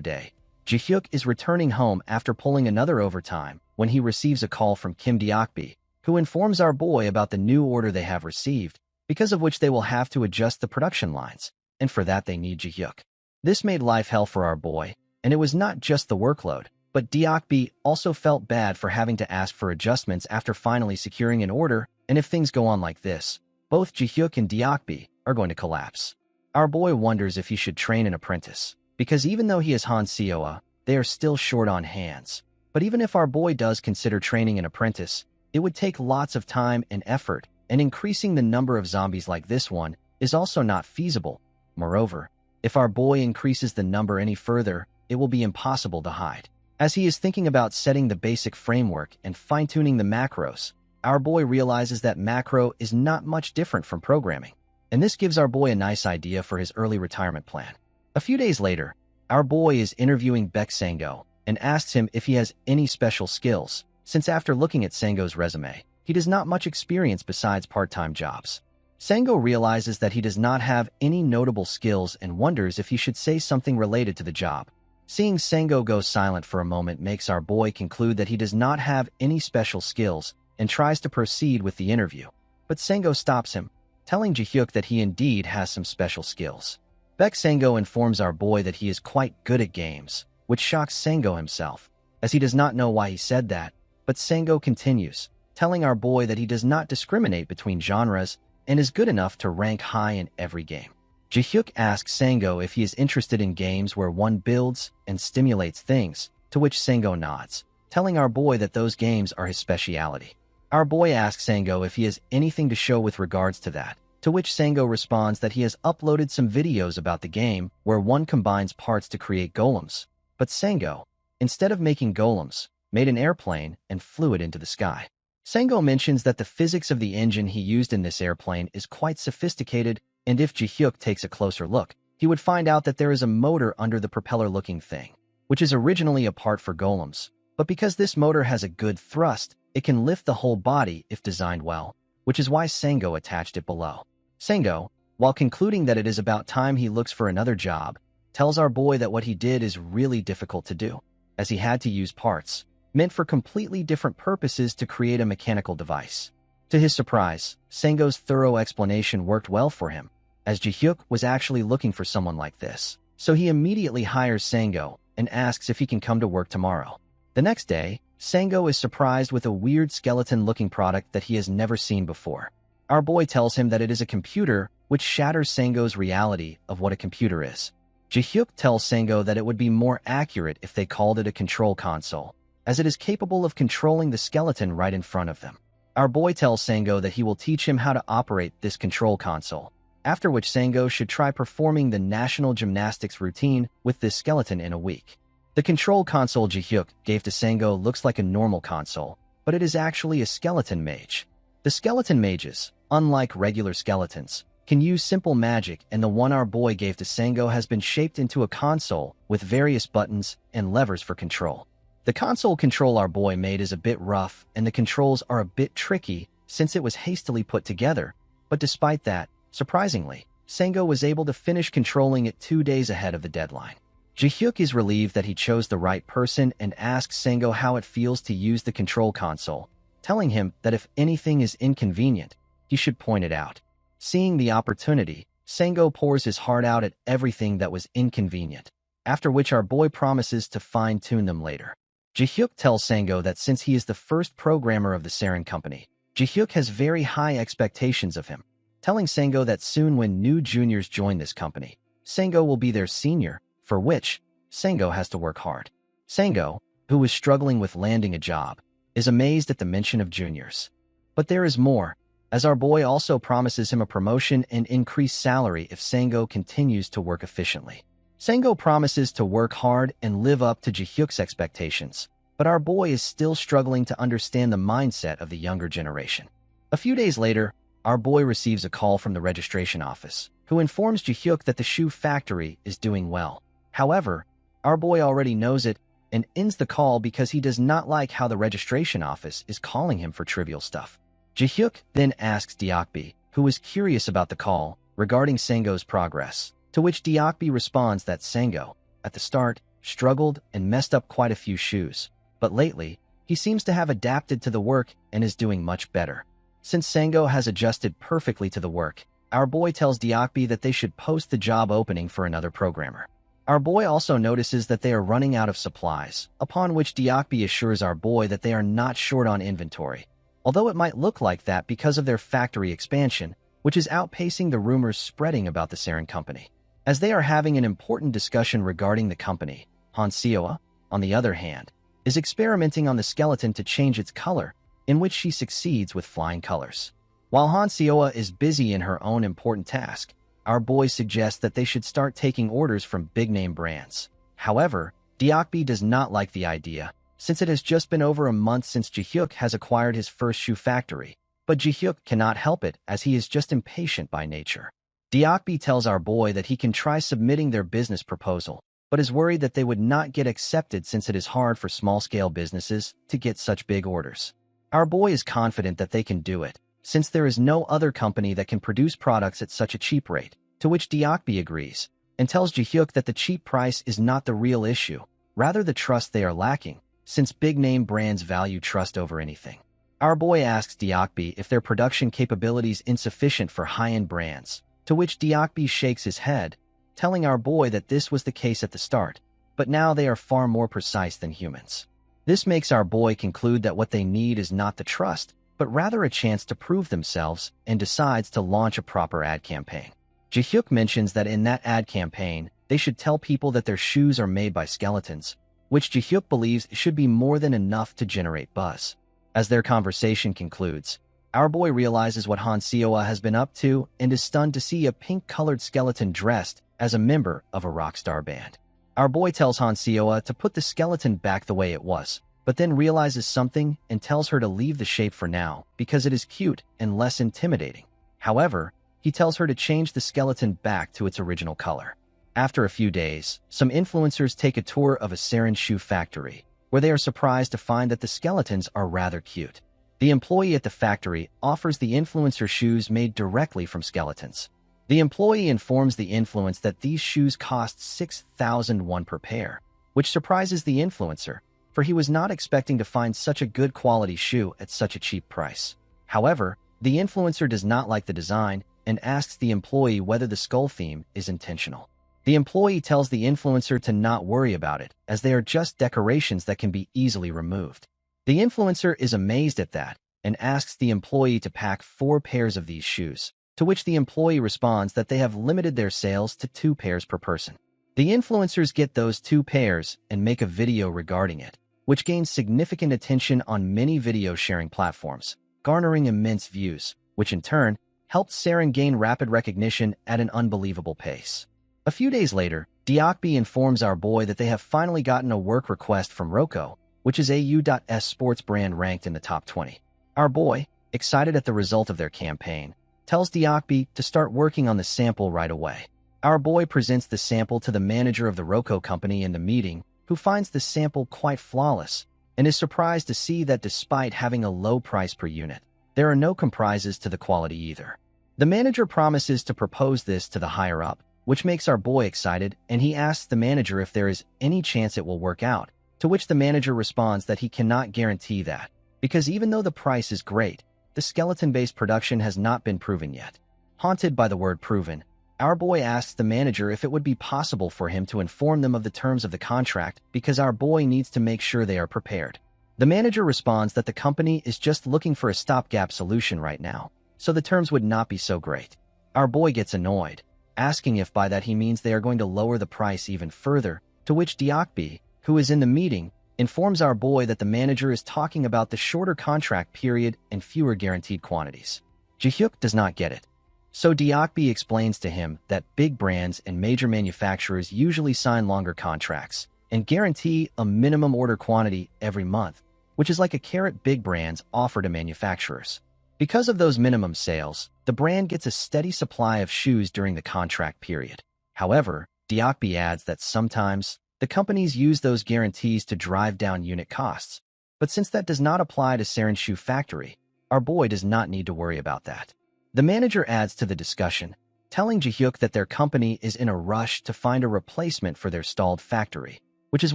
day, Ji-hyuk is returning home after pulling another overtime when he receives a call from Kim Deokbi, who informs our boy about the new order they have received, because of which they will have to adjust the production lines, and for that they need Ji-hyuk. This made life hell for our boy, and it was not just the workload, but Deokbi also felt bad for having to ask for adjustments after finally securing an order, and if things go on like this, both Ji-hyuk and Deokbi are going to collapse. Our boy wonders if he should train an apprentice, because even though he is Han Seoa, they are still short on hands. But even if our boy does consider training an apprentice, it would take lots of time and effort, and increasing the number of zombies like this one is also not feasible. Moreover, if our boy increases the number any further, it will be impossible to hide. As he is thinking about setting the basic framework and fine-tuning the macros, our boy realizes that macro is not much different from programming. And this gives our boy a nice idea for his early retirement plan. A few days later, our boy is interviewing Baek Sango and asks him if he has any special skills, since after looking at Sango's resume, he does not much experience besides part-time jobs. Sango realizes that he does not have any notable skills and wonders if he should say something related to the job. Seeing Sango go silent for a moment makes our boy conclude that he does not have any special skills and tries to proceed with the interview. But Sango stops him, telling Ji-hyuk that he indeed has some special skills. Baek Sango informs our boy that he is quite good at games, which shocks Sango himself, as he does not know why he said that, but Sango continues, telling our boy that he does not discriminate between genres and is good enough to rank high in every game. Ji-hyuk asks Sango if he is interested in games where one builds and stimulates things, to which Sango nods, telling our boy that those games are his speciality. Our boy asks Sango if he has anything to show with regards to that, to which Sango responds that he has uploaded some videos about the game where one combines parts to create golems. But Sango, instead of making golems, made an airplane and flew it into the sky. Sango mentions that the physics of the engine he used in this airplane is quite sophisticated, and if Ji-hyuk takes a closer look, he would find out that there is a motor under the propeller-looking thing, which is originally a part for golems. But because this motor has a good thrust, it can lift the whole body if designed well, which is why Sango attached it below. Sango, while concluding that it is about time he looks for another job, tells our boy that what he did is really difficult to do, as he had to use parts meant for completely different purposes to create a mechanical device. To his surprise, Sango's thorough explanation worked well for him, as Ji-hyuk was actually looking for someone like this. So he immediately hires Sango and asks if he can come to work tomorrow. The next day, Sango is surprised with a weird skeleton-looking product that he has never seen before. Our boy tells him that it is a computer, which shatters Sango's reality of what a computer is. Ji-hyuk tells Sango that it would be more accurate if they called it a control console, as it is capable of controlling the skeleton right in front of them. Our boy tells Sango that he will teach him how to operate this control console, after which Sango should try performing the national gymnastics routine with this skeleton in a week. The control console Ji-hyuk gave to Sango looks like a normal console, but it is actually a skeleton mage. The skeleton mages, unlike regular skeletons, can use simple magic, and the one our boy gave to Sango has been shaped into a console with various buttons and levers for control. The console control our boy made is a bit rough, and the controls are a bit tricky since it was hastily put together, but despite that, surprisingly, Sango was able to finish controlling it 2 days ahead of the deadline. Ji-hyuk is relieved that he chose the right person and asks Sango how it feels to use the control console, telling him that if anything is inconvenient, he should point it out. Seeing the opportunity, Sango pours his heart out at everything that was inconvenient, after which our boy promises to fine-tune them later. Ji-hyuk tells Sango that since he is the first programmer of the Saren company, Ji-hyuk has very high expectations of him, telling Sango that soon when new juniors join this company, Sango will be their senior, for which Sango has to work hard. Sango, who was struggling with landing a job, is amazed at the mention of juniors. But there is more, as our boy also promises him a promotion and increased salary if Sango continues to work efficiently. Sango promises to work hard and live up to Ji-hyuk's expectations, but our boy is still struggling to understand the mindset of the younger generation. A few days later, our boy receives a call from the registration office, who informs Ji-hyuk that the shoe factory is doing well. However, our boy already knows it and ends the call because he does not like how the registration office is calling him for trivial stuff. Ji-hyuk then asks Deokbi, who is curious about the call, regarding Sango's progress, to which Deokbi responds that Sango, at the start, struggled and messed up quite a few shoes, but lately, he seems to have adapted to the work and is doing much better. Since Sango has adjusted perfectly to the work, our boy tells Deokbi that they should post the job opening for another programmer. Our boy also notices that they are running out of supplies, upon which Deokbi assures our boy that they are not short on inventory, although it might look like that because of their factory expansion, which is outpacing the rumors spreading about the Saren company. As they are having an important discussion regarding the company, Han Seoa, on the other hand, is experimenting on the skeleton to change its color, in which she succeeds with flying colors. While Han Seoa is busy in her own important task, our boy suggests that they should start taking orders from big-name brands. However, Deokbi does not like the idea, since it has just been over a month since Ji-hyuk has acquired his first shoe factory, but Ji-hyuk cannot help it as he is just impatient by nature. Deokbi tells our boy that he can try submitting their business proposal, but is worried that they would not get accepted since it is hard for small-scale businesses to get such big orders. Our boy is confident that they can do it, since there is no other company that can produce products at such a cheap rate, to which Deokbi agrees, and tells Ji-hyuk that the cheap price is not the real issue, rather the trust they are lacking, since big-name brands value trust over anything. Our boy asks Deokbi if their production capabilities insufficient for high-end brands, to which Deokbi shakes his head, telling our boy that this was the case at the start, but now they are far more precise than humans. This makes our boy conclude that what they need is not the trust, but rather a chance to prove themselves, and decides to launch a proper ad campaign. Ji-hyuk mentions that in that ad campaign, they should tell people that their shoes are made by skeletons, which Ji-hyuk believes should be more than enough to generate buzz. As their conversation concludes, our boy realizes what Han Seoa has been up to and is stunned to see a pink-colored skeleton dressed as a member of a rock star band. Our boy tells Han Seoa to put the skeleton back the way it was, but then realizes something and tells her to leave the shape for now because it is cute and less intimidating. However, he tells her to change the skeleton back to its original color. After a few days, some influencers take a tour of a Saren shoe factory, where they are surprised to find that the skeletons are rather cute. The employee at the factory offers the influencer shoes made directly from skeletons. The employee informs the influencer that these shoes cost 6,000 won per pair, which surprises the influencer, for he was not expecting to find such a good quality shoe at such a cheap price. However, the influencer does not like the design and asks the employee whether the skull theme is intentional. The employee tells the influencer to not worry about it, as they are just decorations that can be easily removed. The influencer is amazed at that, and asks the employee to pack 4 pairs of these shoes, to which the employee responds that they have limited their sales to 2 pairs per person. The influencers get those 2 pairs and make a video regarding it, which gains significant attention on many video sharing platforms, garnering immense views, which in turn helped Saren gain rapid recognition at an unbelievable pace. A few days later, Deokbi informs our boy that they have finally gotten a work request from Roko, which is AU.S sports brand ranked in the top 20. Our boy, excited at the result of their campaign, tells Deokbi to start working on the sample right away. Our boy presents the sample to the manager of the Roko company in the meeting, who finds the sample quite flawless, and is surprised to see that despite having a low price per unit, there are no compromises to the quality either. The manager promises to propose this to the higher-up, which makes our boy excited, and he asks the manager if there is any chance it will work out, to which the manager responds that he cannot guarantee that, because even though the price is great, the skeleton-based production has not been proven yet. Haunted by the word proven, our boy asks the manager if it would be possible for him to inform them of the terms of the contract because our boy needs to make sure they are prepared. The manager responds that the company is just looking for a stopgap solution right now, so the terms would not be so great. Our boy gets annoyed, asking if by that he means they are going to lower the price even further, to which Deokbi, who is in the meeting, informs our boy that the manager is talking about the shorter contract period and fewer guaranteed quantities. Jihyuk does not get it. So Deokbi explains to him that big brands and major manufacturers usually sign longer contracts and guarantee a minimum order quantity every month, which is like a carrot big brands offer to manufacturers. Because of those minimum sales, the brand gets a steady supply of shoes during the contract period. However, Deokbi adds that sometimes the companies use those guarantees to drive down unit costs. But since that does not apply to Saren Shoe Factory, our boy does not need to worry about that. The manager adds to the discussion, telling Jihyuk that their company is in a rush to find a replacement for their stalled factory, which is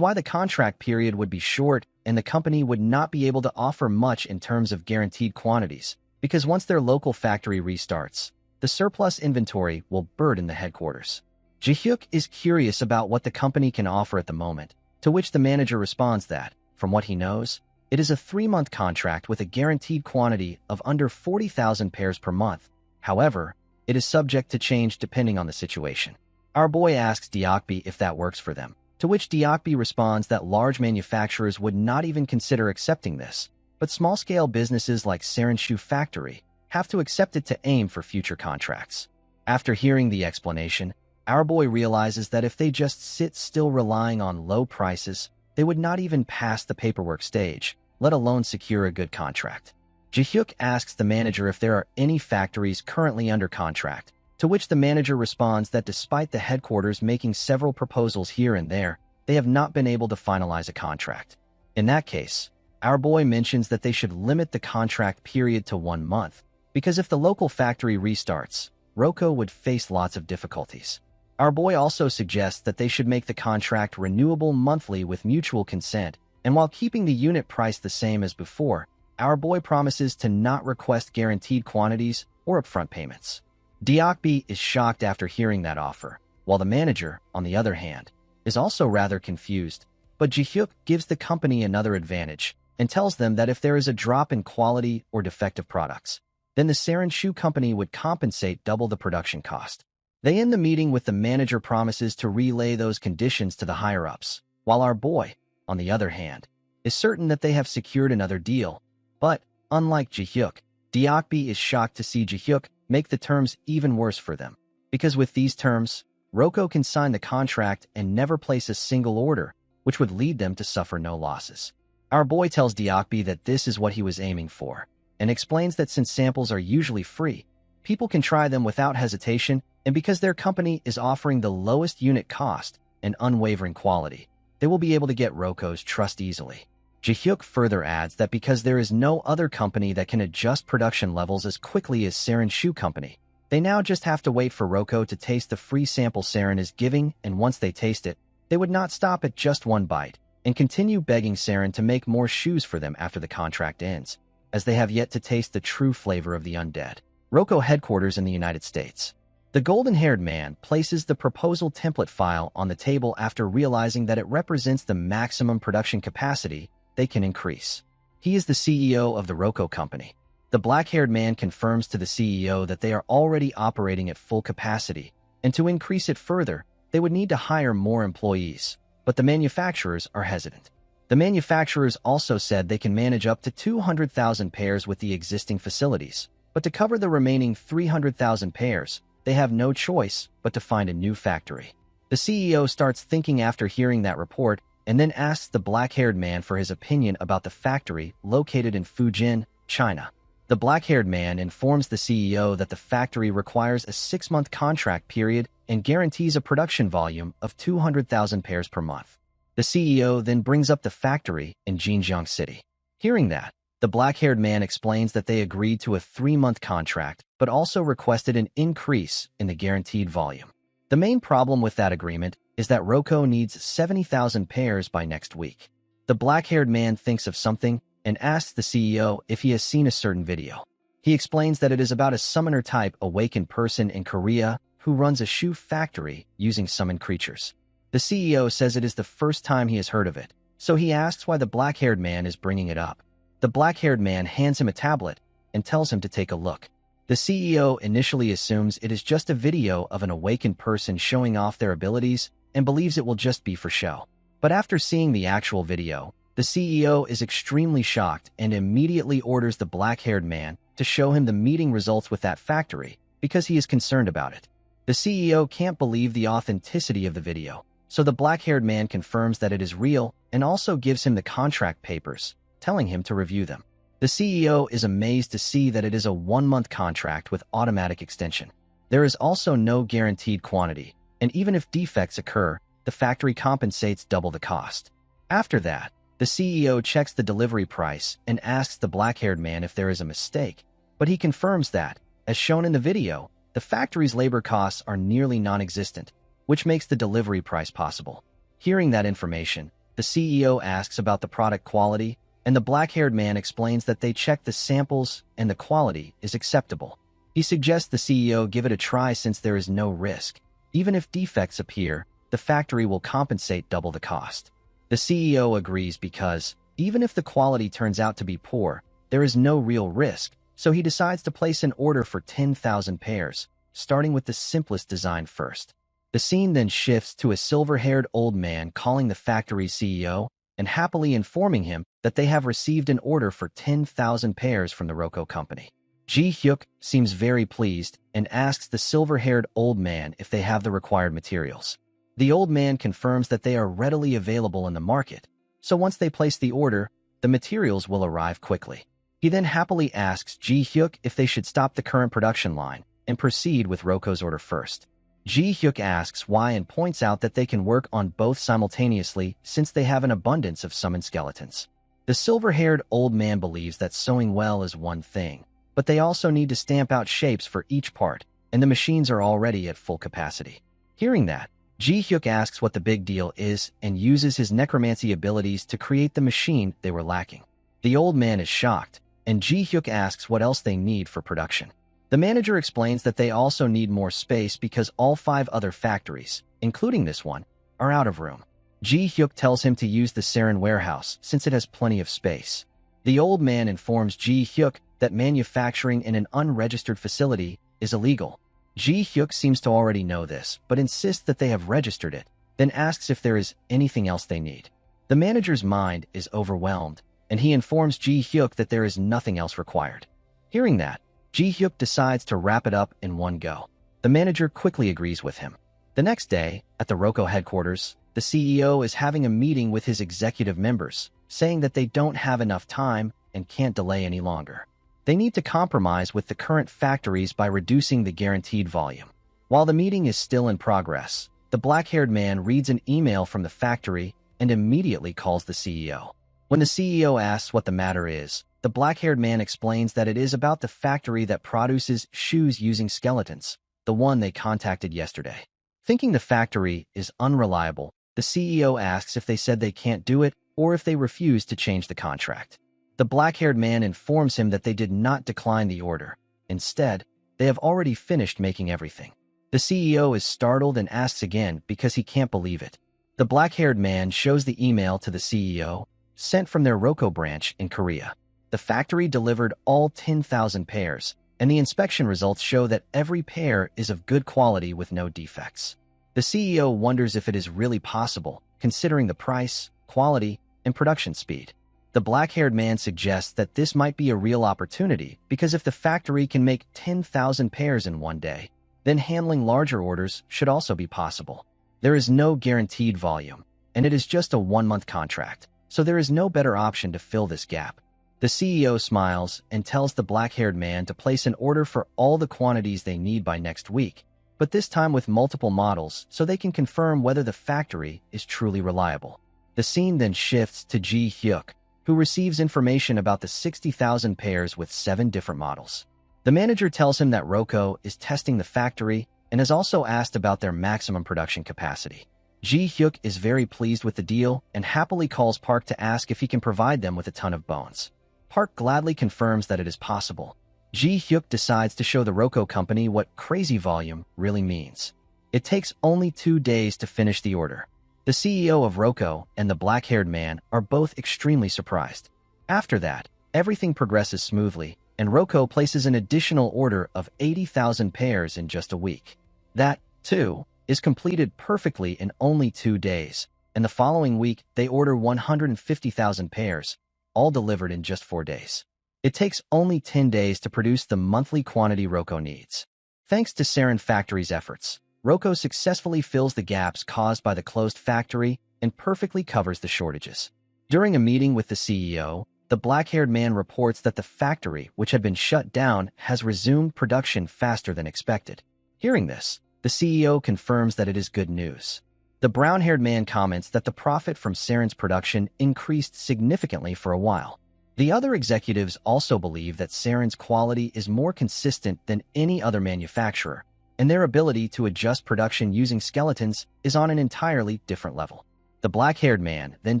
why the contract period would be short and the company would not be able to offer much in terms of guaranteed quantities, because once their local factory restarts, the surplus inventory will burden the headquarters. Jihyuk is curious about what the company can offer at the moment, to which the manager responds that, from what he knows, it is a 3-month contract with a guaranteed quantity of under 40,000 pairs per month. However, it is subject to change depending on the situation. Our boy asks Deokbi if that works for them, to which Deokbi responds that large manufacturers would not even consider accepting this, but small-scale businesses like Saren Shoe Factory have to accept it to aim for future contracts. After hearing the explanation, our boy realizes that if they just sit still relying on low prices, they would not even pass the paperwork stage, let alone secure a good contract. Jihyuk asks the manager if there are any factories currently under contract, to which the manager responds that despite the headquarters making several proposals here and there, they have not been able to finalize a contract. In that case, our boy mentions that they should limit the contract period to 1 month, because if the local factory restarts, Roko would face lots of difficulties. Our boy also suggests that they should make the contract renewable monthly with mutual consent, and while keeping the unit price the same as before, our boy promises to not request guaranteed quantities or upfront payments. Deokbi is shocked after hearing that offer, while the manager, on the other hand, is also rather confused, but Jihyuk gives the company another advantage and tells them that if there is a drop in quality or defective products, then the Saren Shoe Company would compensate double the production cost. They end the meeting with the manager promises to relay those conditions to the higher-ups, while our boy, on the other hand, is certain that they have secured another deal. But, unlike Jihyuk, Deokbi is shocked to see Jihyuk make the terms even worse for them, because with these terms, Roko can sign the contract and never place a single order, which would lead them to suffer no losses. Our boy tells Deokbi that this is what he was aiming for, and explains that since samples are usually free, people can try them without hesitation, and because their company is offering the lowest unit cost and unwavering quality, they will be able to get Roko's trust easily. Jihyuk further adds that because there is no other company that can adjust production levels as quickly as Saren Shoe Company, they now just have to wait for Roko to taste the free sample Saren is giving, and once they taste it, they would not stop at just one bite, and continue begging Saren to make more shoes for them after the contract ends, as they have yet to taste the true flavor of the Undead. Roko headquarters in the United States. The golden-haired man places the proposal template file on the table after realizing that it represents the maximum production capacity they can increase. He is the CEO of the Roku company. The black-haired man confirms to the CEO that they are already operating at full capacity, and to increase it further, they would need to hire more employees, but the manufacturers are hesitant. The manufacturers also said they can manage up to 200,000 pairs with the existing facilities, but to cover the remaining 300,000 pairs, they have no choice but to find a new factory. The CEO starts thinking after hearing that report and then asks the black-haired man for his opinion about the factory located in Fujian, China. The black-haired man informs the CEO that the factory requires a 6-month contract period and guarantees a production volume of 200,000 pairs per month. The CEO then brings up the factory in Jinjiang City. Hearing that, the black-haired man explains that they agreed to a 3-month contract, but also requested an increase in the guaranteed volume. The main problem with that agreement is that Roku needs 70,000 pairs by next week. The black-haired man thinks of something and asks the CEO if he has seen a certain video. He explains that it is about a summoner-type awakened person in Korea who runs a shoe factory using summoned creatures. The CEO says it is the first time he has heard of it, so he asks why the black-haired man is bringing it up. The black-haired man hands him a tablet and tells him to take a look. The CEO initially assumes it is just a video of an awakened person showing off their abilities and believes it will just be for show. But after seeing the actual video, the CEO is extremely shocked and immediately orders the black-haired man to show him the meeting results with that factory because he is concerned about it. The CEO can't believe the authenticity of the video, so the black-haired man confirms that it is real and also gives him the contract papers, telling him to review them. The CEO is amazed to see that it is a 1-month contract with automatic extension. There is also no guaranteed quantity, and even if defects occur, the factory compensates double the cost. After that, the CEO checks the delivery price and asks the black-haired man if there is a mistake, but he confirms that, as shown in the video, the factory's labor costs are nearly non-existent, which makes the delivery price possible. Hearing that information, the CEO asks about the product quality, and the black-haired man explains that they checked the samples and the quality is acceptable. He suggests the CEO give it a try since there is no risk. Even if defects appear, the factory will compensate double the cost. The CEO agrees because, even if the quality turns out to be poor, there is no real risk, so he decides to place an order for 10,000 pairs, starting with the simplest design first. The scene then shifts to a silver-haired old man calling the factory's CEO and happily informing him that they have received an order for 10,000 pairs from the Roku company. Ji-hyuk seems very pleased and asks the silver-haired old man if they have the required materials. The old man confirms that they are readily available in the market, so once they place the order, the materials will arrive quickly. He then happily asks Ji-hyuk if they should stop the current production line and proceed with Roku's order first. Ji-hyuk asks why and points out that they can work on both simultaneously since they have an abundance of summoned skeletons. The silver-haired old man believes that sewing well is one thing, but they also need to stamp out shapes for each part, and the machines are already at full capacity. Hearing that, Ji-hyuk asks what the big deal is and uses his necromancy abilities to create the machine they were lacking. The old man is shocked, and Ji-hyuk asks what else they need for production. The manager explains that they also need more space because all 5 other factories, including this one, are out of room. Ji-hyuk tells him to use the Saren warehouse since it has plenty of space. The old man informs Ji-hyuk that manufacturing in an unregistered facility is illegal. Ji-hyuk seems to already know this, but insists that they have registered it, then asks if there is anything else they need. The manager's mind is overwhelmed, and he informs Ji-hyuk that there is nothing else required. Hearing that, Ji-hyuk decides to wrap it up in one go. The manager quickly agrees with him. The next day, at the Roku headquarters, the CEO is having a meeting with his executive members, saying that they don't have enough time and can't delay any longer. They need to compromise with the current factories by reducing the guaranteed volume. While the meeting is still in progress, the black-haired man reads an email from the factory and immediately calls the CEO. When the CEO asks what the matter is, the black-haired man explains that it is about the factory that produces shoes using skeletons, the one they contacted yesterday. Thinking the factory is unreliable, the CEO asks if they said they can't do it or if they refuse to change the contract. The black-haired man informs him that they did not decline the order. Instead, they have already finished making everything. The CEO is startled and asks again because he can't believe it. The black-haired man shows the email to the CEO sent from their Roko branch in Korea. The factory delivered all 10,000 pairs, and the inspection results show that every pair is of good quality with no defects. The CEO wonders if it is really possible, considering the price, quality, and production speed. The black-haired man suggests that this might be a real opportunity because if the factory can make 10,000 pairs in one day, then handling larger orders should also be possible. There is no guaranteed volume, and it is just a one-month contract, so there is no better option to fill this gap. The CEO smiles and tells the black-haired man to place an order for all the quantities they need by next week, but this time with multiple models so they can confirm whether the factory is truly reliable. The scene then shifts to Ji Hyuk, who receives information about the 60,000 pairs with 7 different models. The manager tells him that Roko is testing the factory and has also asked about their maximum production capacity. Ji Hyuk is very pleased with the deal and happily calls Park to ask if he can provide them with a ton of bones. Park gladly confirms that it is possible. Ji Hyuk decides to show the Roko company what crazy volume really means. It takes only 2 days to finish the order. The CEO of Roko and the black-haired man are both extremely surprised. After that, everything progresses smoothly, and Roko places an additional order of 80,000 pairs in just a week. That, too, is completed perfectly in only 2 days, and the following week they order 150,000 pairs, all delivered in just 4 days. It takes only 10 days to produce the monthly quantity Roko needs. Thanks to Sarin Factory's efforts, Roko successfully fills the gaps caused by the closed factory and perfectly covers the shortages. During a meeting with the CEO, the black-haired man reports that the factory, which had been shut down, has resumed production faster than expected. Hearing this, the CEO confirms that it is good news. The brown-haired man comments that the profit from Sarin's production increased significantly for a while. The other executives also believe that Sarin's quality is more consistent than any other manufacturer, and their ability to adjust production using skeletons is on an entirely different level. The black-haired man then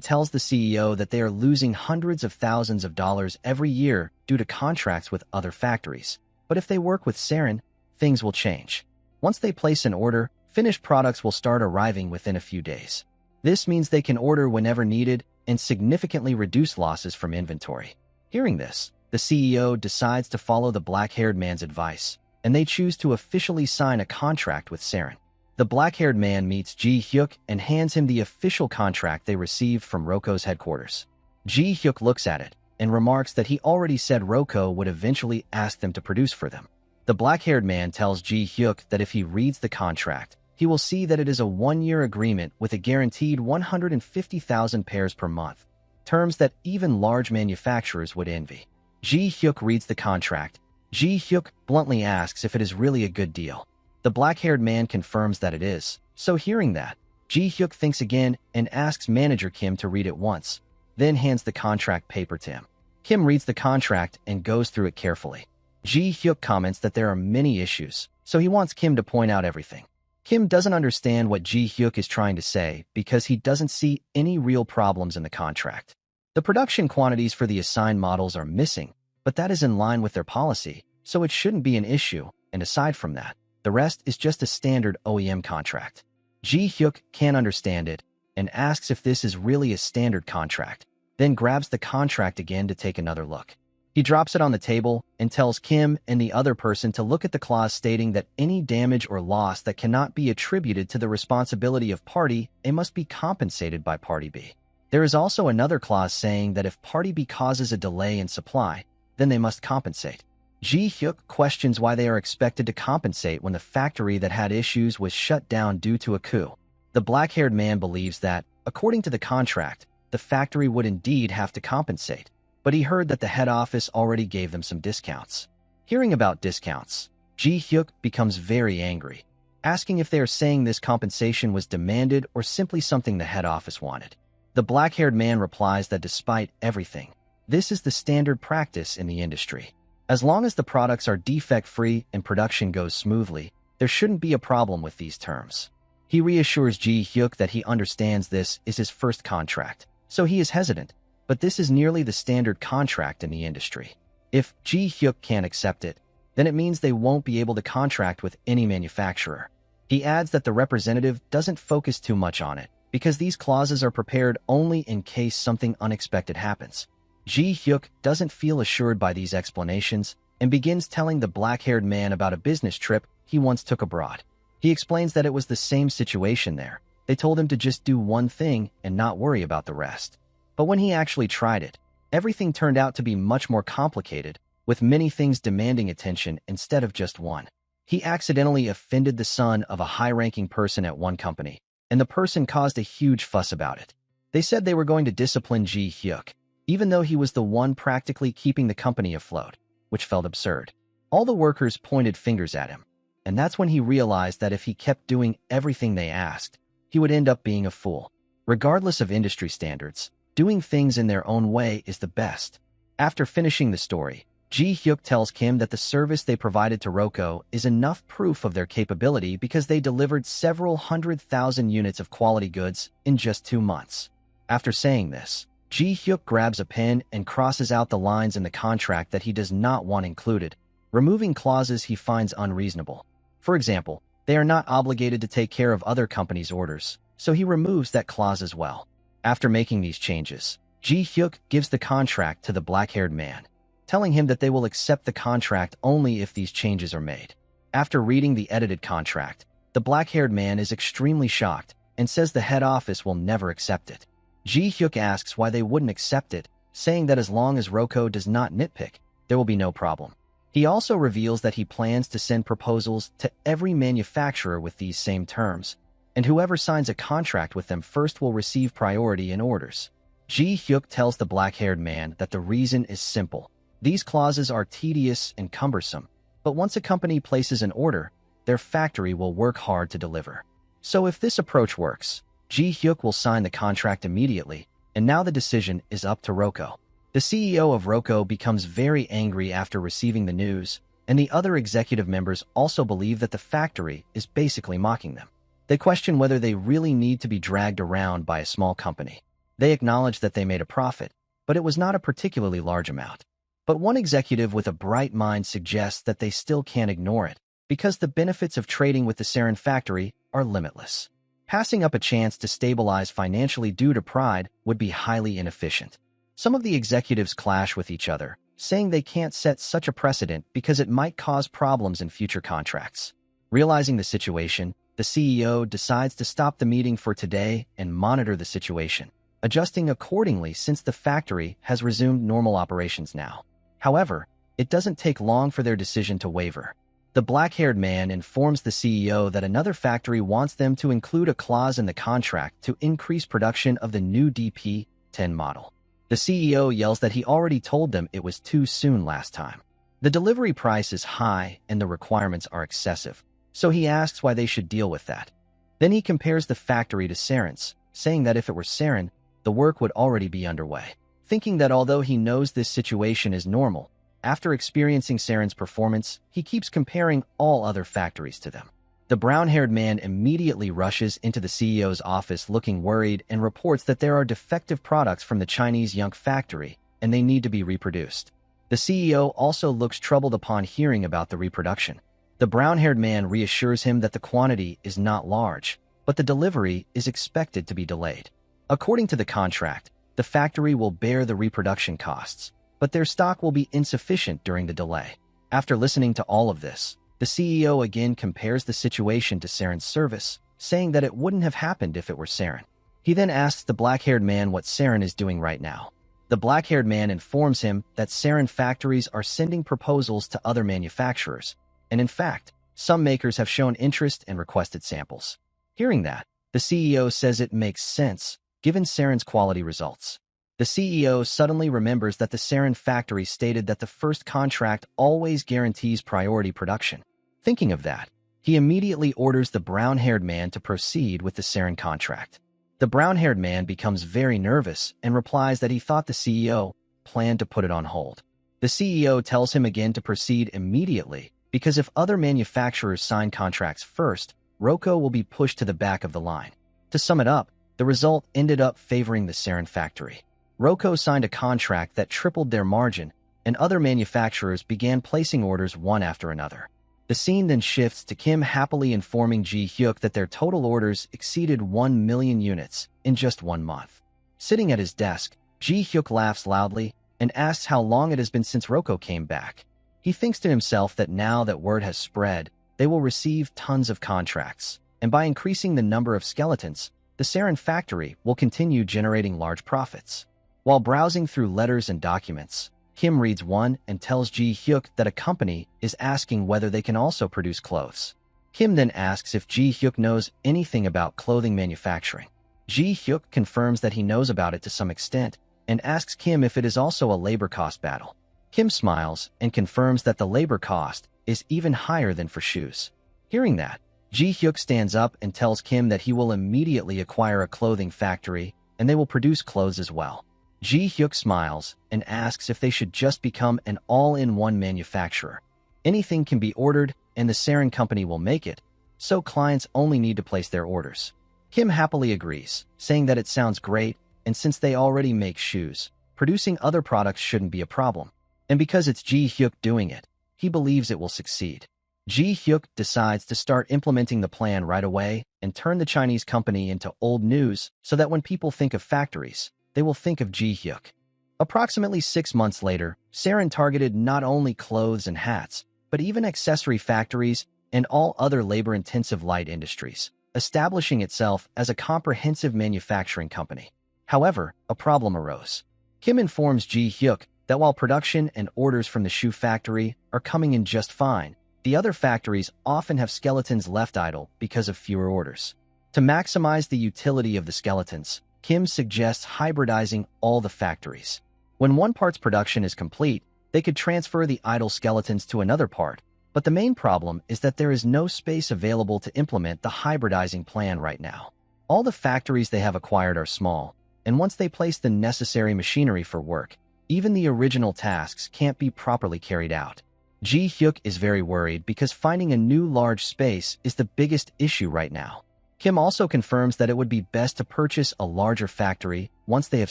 tells the CEO that they are losing hundreds of thousands of dollars every year due to contracts with other factories. But if they work with Sarin, things will change. Once they place an order, finished products will start arriving within a few days. This means they can order whenever needed and significantly reduce losses from inventory. Hearing this, the CEO decides to follow the black-haired man's advice, and they choose to officially sign a contract with Sarin. The black-haired man meets Ji Hyuk and hands him the official contract they received from Roko's headquarters. Ji Hyuk looks at it and remarks that he already said Roko would eventually ask them to produce for them. The black-haired man tells Ji Hyuk that if he reads the contract, he will see that it is a 1-year agreement with a guaranteed 150,000 pairs per month, terms that even large manufacturers would envy. Ji Hyuk reads the contract. Ji Hyuk bluntly asks if it is really a good deal. The black-haired man confirms that it is, so hearing that, Ji Hyuk thinks again and asks manager Kim to read it once, then hands the contract paper to him. Kim reads the contract and goes through it carefully. Ji Hyuk comments that there are many issues, so he wants Kim to point out everything. Kim doesn't understand what Ji Hyuk is trying to say because he doesn't see any real problems in the contract. The production quantities for the assigned models are missing, but that is in line with their policy, so it shouldn't be an issue, and aside from that, the rest is just a standard OEM contract. Ji Hyuk can't understand it and asks if this is really a standard contract, then grabs the contract again to take another look. He drops it on the table and tells Kim and the other person to look at the clause stating that any damage or loss that cannot be attributed to the responsibility of Party A must be compensated by Party B. There is also another clause saying that if Party B causes a delay in supply, then they must compensate. Ji Hyuk questions why they are expected to compensate when the factory that had issues was shut down due to a coup. The black-haired man believes that, according to the contract, the factory would indeed have to compensate, but he heard that the head office already gave them some discounts. Hearing about discounts, Ji Hyuk becomes very angry, asking if they are saying this compensation was demanded or simply something the head office wanted. The black-haired man replies that despite everything, this is the standard practice in the industry. As long as the products are defect-free and production goes smoothly, there shouldn't be a problem with these terms. He reassures Ji Hyuk that he understands this is his first contract, so he is hesitant, but this is nearly the standard contract in the industry. If Ji Hyuk can't accept it, then it means they won't be able to contract with any manufacturer. He adds that the representative doesn't focus too much on it, because these clauses are prepared only in case something unexpected happens. Ji-hyuk doesn't feel assured by these explanations and begins telling the black-haired man about a business trip he once took abroad. He explains that it was the same situation there. They told him to just do one thing and not worry about the rest. But when he actually tried it, everything turned out to be much more complicated, with many things demanding attention instead of just one. He accidentally offended the son of a high-ranking person at one company, and the person caused a huge fuss about it. They said they were going to discipline Ji-hyuk, even though he was the one practically keeping the company afloat, which felt absurd. All the workers pointed fingers at him, and that's when he realized that if he kept doing everything they asked, he would end up being a fool. Regardless of industry standards, doing things in their own way is the best. After finishing the story, Ji-hyuk tells Kim that the service they provided to Roko is enough proof of their capability because they delivered several 100,000 units of quality goods in just 2 months. After saying this, Ji-hyuk grabs a pen and crosses out the lines in the contract that he does not want included, removing clauses he finds unreasonable. For example, they are not obligated to take care of other companies' orders, so he removes that clause as well. After making these changes, Ji-hyuk gives the contract to the black-haired man, telling him that they will accept the contract only if these changes are made. After reading the edited contract, the black-haired man is extremely shocked and says the head office will never accept it. Ji-hyuk asks why they wouldn't accept it, saying that as long as Roko does not nitpick, there will be no problem. He also reveals that he plans to send proposals to every manufacturer with these same terms, and whoever signs a contract with them first will receive priority in orders. Ji-hyuk tells the black-haired man that the reason is simple. These clauses are tedious and cumbersome, but once a company places an order, their factory will work hard to deliver. So if this approach works, Ji-hyuk will sign the contract immediately, and now the decision is up to Roko. The CEO of Roko becomes very angry after receiving the news, and the other executive members also believe that the factory is basically mocking them. They question whether they really need to be dragged around by a small company. They acknowledge that they made a profit, but it was not a particularly large amount. But one executive with a bright mind suggests that they still can't ignore it, because the benefits of trading with the Sarin factory are limitless. Passing up a chance to stabilize financially due to pride would be highly inefficient. Some of the executives clash with each other, saying they can't set such a precedent because it might cause problems in future contracts. Realizing the situation, the CEO decides to stop the meeting for today and monitor the situation, adjusting accordingly since the factory has resumed normal operations now. However, it doesn't take long for their decision to waver. The black-haired man informs the CEO that another factory wants them to include a clause in the contract to increase production of the new DP-10 model. The CEO yells that he already told them it was too soon last time. The delivery price is high and the requirements are excessive, so he asks why they should deal with that. Then he compares the factory to Sarin's, saying that if it were Sarin, the work would already be underway. Thinking that although he knows this situation is normal, after experiencing Sarin's performance, he keeps comparing all other factories to them. The brown-haired man immediately rushes into the CEO's office looking worried and reports that there are defective products from the Chinese Yunk factory and they need to be reproduced. The CEO also looks troubled upon hearing about the reproduction. The brown-haired man reassures him that the quantity is not large, but the delivery is expected to be delayed. According to the contract, the factory will bear the reproduction costs, but their stock will be insufficient during the delay. After listening to all of this, the CEO again compares the situation to Sarin's service, saying that it wouldn't have happened if it were Sarin. He then asks the black-haired man what Sarin is doing right now. The black-haired man informs him that Sarin factories are sending proposals to other manufacturers, and in fact, some makers have shown interest and requested samples. Hearing that, the CEO says it makes sense, given Sarin's quality results. The CEO suddenly remembers that the Sarin factory stated that the first contract always guarantees priority production. Thinking of that, he immediately orders the brown-haired man to proceed with the Sarin contract. The brown-haired man becomes very nervous and replies that he thought the CEO planned to put it on hold. The CEO tells him again to proceed immediately because if other manufacturers sign contracts first, Roko will be pushed to the back of the line. To sum it up, the result ended up favoring the Sarin factory. Roko signed a contract that tripled their margin, and other manufacturers began placing orders one after another. The scene then shifts to Kim happily informing Ji-hyuk that their total orders exceeded 1 million units in just 1 month. Sitting at his desk, Ji-hyuk laughs loudly and asks how long it has been since Roko came back. He thinks to himself that now that word has spread, they will receive tons of contracts, and by increasing the number of skeletons, the sarin factory will continue generating large profits. While browsing through letters and documents, Kim reads one and tells Ji-hyuk that a company is asking whether they can also produce clothes. Kim then asks if Ji-hyuk knows anything about clothing manufacturing. Ji-hyuk confirms that he knows about it to some extent and asks Kim if it is also a labor cost battle. Kim smiles and confirms that the labor cost is even higher than for shoes. Hearing that, Ji-hyuk stands up and tells Kim that he will immediately acquire a clothing factory and they will produce clothes as well. Ji-hyuk smiles and asks if they should just become an all-in-one manufacturer. Anything can be ordered and the sarin company will make it, so clients only need to place their orders. Kim happily agrees, saying that it sounds great, and since they already make shoes, producing other products shouldn't be a problem. And because it's Ji-hyuk doing it, he believes it will succeed. Ji-hyuk decides to start implementing the plan right away and turn the Chinese company into old news so that when people think of factories, they will think of Ji-hyuk. Approximately 6 months later, sarin targeted not only clothes and hats, but even accessory factories and all other labor-intensive light industries, establishing itself as a comprehensive manufacturing company. However, a problem arose. Kim informs Ji-hyuk that while production and orders from the shoe factory are coming in just fine, the other factories often have skeletons left idle because of fewer orders. To maximize the utility of the skeletons, Kim suggests hybridizing all the factories. When one part's production is complete, they could transfer the idle skeletons to another part, but the main problem is that there is no space available to implement the hybridizing plan right now. All the factories they have acquired are small, and once they place the necessary machinery for work, even the original tasks can't be properly carried out. Ji-hyuk is very worried because finding a new large space is the biggest issue right now. Kim also confirms that it would be best to purchase a larger factory once they have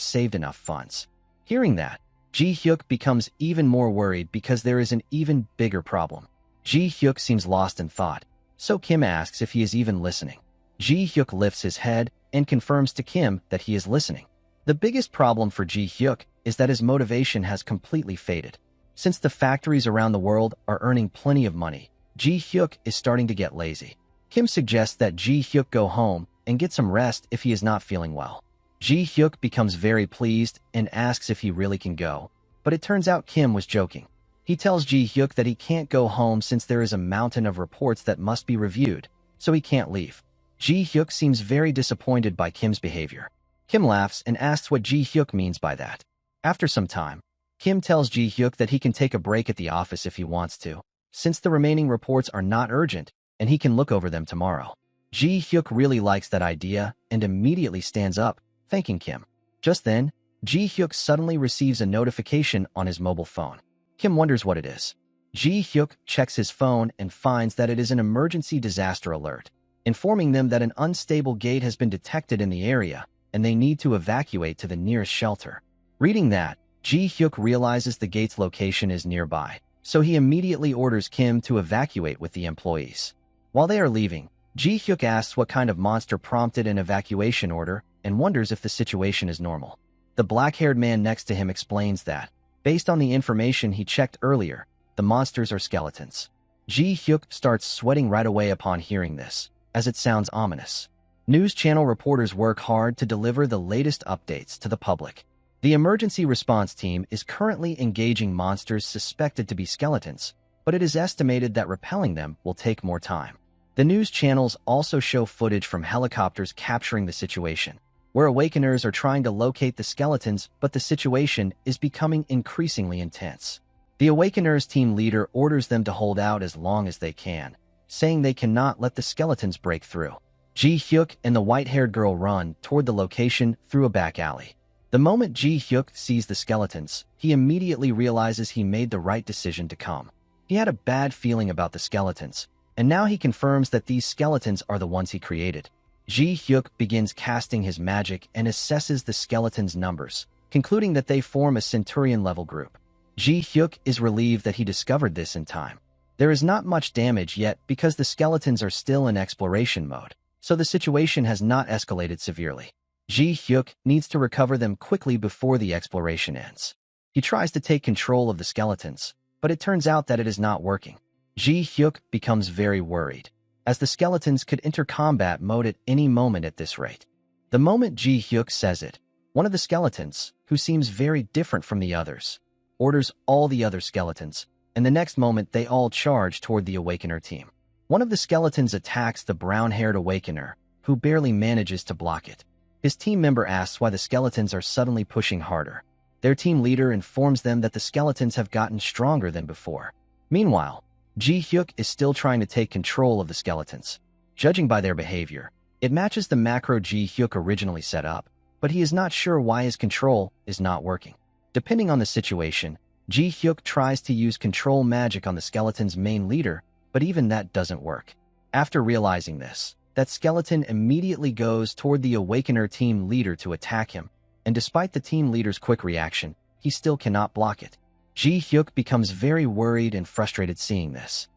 saved enough funds. Hearing that, Ji-hyuk becomes even more worried because there is an even bigger problem. Ji-hyuk seems lost in thought, so Kim asks if he is even listening. Ji-hyuk lifts his head and confirms to Kim that he is listening. The biggest problem for Ji-hyuk is that his motivation has completely faded. Since the factories around the world are earning plenty of money, Ji-hyuk is starting to get lazy. Kim suggests that Ji-hyuk go home and get some rest if he is not feeling well. Ji-hyuk becomes very pleased and asks if he really can go, but it turns out Kim was joking. He tells Ji-hyuk that he can't go home since there is a mountain of reports that must be reviewed, so he can't leave. Ji-hyuk seems very disappointed by Kim's behavior. Kim laughs and asks what Ji-hyuk means by that. After some time, Kim tells Ji-hyuk that he can take a break at the office if he wants to, since the remaining reports are not urgent and he can look over them tomorrow. Ji-hyuk really likes that idea and immediately stands up, thanking Kim. Just then, Ji-hyuk suddenly receives a notification on his mobile phone. Kim wonders what it is. Ji-hyuk checks his phone and finds that it is an emergency disaster alert, informing them that an unstable gate has been detected in the area and they need to evacuate to the nearest shelter. Reading that, Ji-hyuk realizes the gate's location is nearby, so he immediately orders Kim to evacuate with the employees. While they are leaving, Ji-hyuk asks what kind of monster prompted an evacuation order and wonders if the situation is normal. The black-haired man next to him explains that, based on the information he checked earlier, the monsters are skeletons. Ji-hyuk starts sweating right away upon hearing this, as it sounds ominous. News channel reporters work hard to deliver the latest updates to the public. The emergency response team is currently engaging monsters suspected to be skeletons, but it is estimated that repelling them will take more time. The news channels also show footage from helicopters capturing the situation, where awakeners are trying to locate the skeletons, but the situation is becoming increasingly intense. The awakeners team leader orders them to hold out as long as they can, saying they cannot let the skeletons break through. Ji-hyuk and the white-haired girl run toward the location through a back alley. The moment Ji-hyuk sees the skeletons, he immediately realizes he made the right decision to come. He had a bad feeling about the skeletons, and now he confirms that these skeletons are the ones he created. Ji-hyuk begins casting his magic and assesses the skeletons' numbers, concluding that they form a Centurion-level group. Ji-hyuk is relieved that he discovered this in time. There is not much damage yet because the skeletons are still in exploration mode, so the situation has not escalated severely. Ji Hyuk needs to recover them quickly before the exploration ends. He tries to take control of the skeletons, but it turns out that it is not working. Ji Hyuk becomes very worried, as the skeletons could enter combat mode at any moment at this rate. The moment Ji Hyuk says it, one of the skeletons, who seems very different from the others, orders all the other skeletons, and the next moment they all charge toward the Awakener team. One of the skeletons attacks the brown-haired Awakener, who barely manages to block it. His team member asks why the skeletons are suddenly pushing harder. Their team leader informs them that the skeletons have gotten stronger than before. Meanwhile, Ji Hyuk is still trying to take control of the skeletons. Judging by their behavior, it matches the macro Ji Hyuk originally set up, but he is not sure why his control is not working. Depending on the situation, Ji Hyuk tries to use control magic on the skeleton's main leader, but even that doesn't work. After realizing this, that skeleton immediately goes toward the Awakener team leader to attack him, and despite the team leader's quick reaction, he still cannot block it. Ji Hyuk becomes very worried and frustrated seeing this.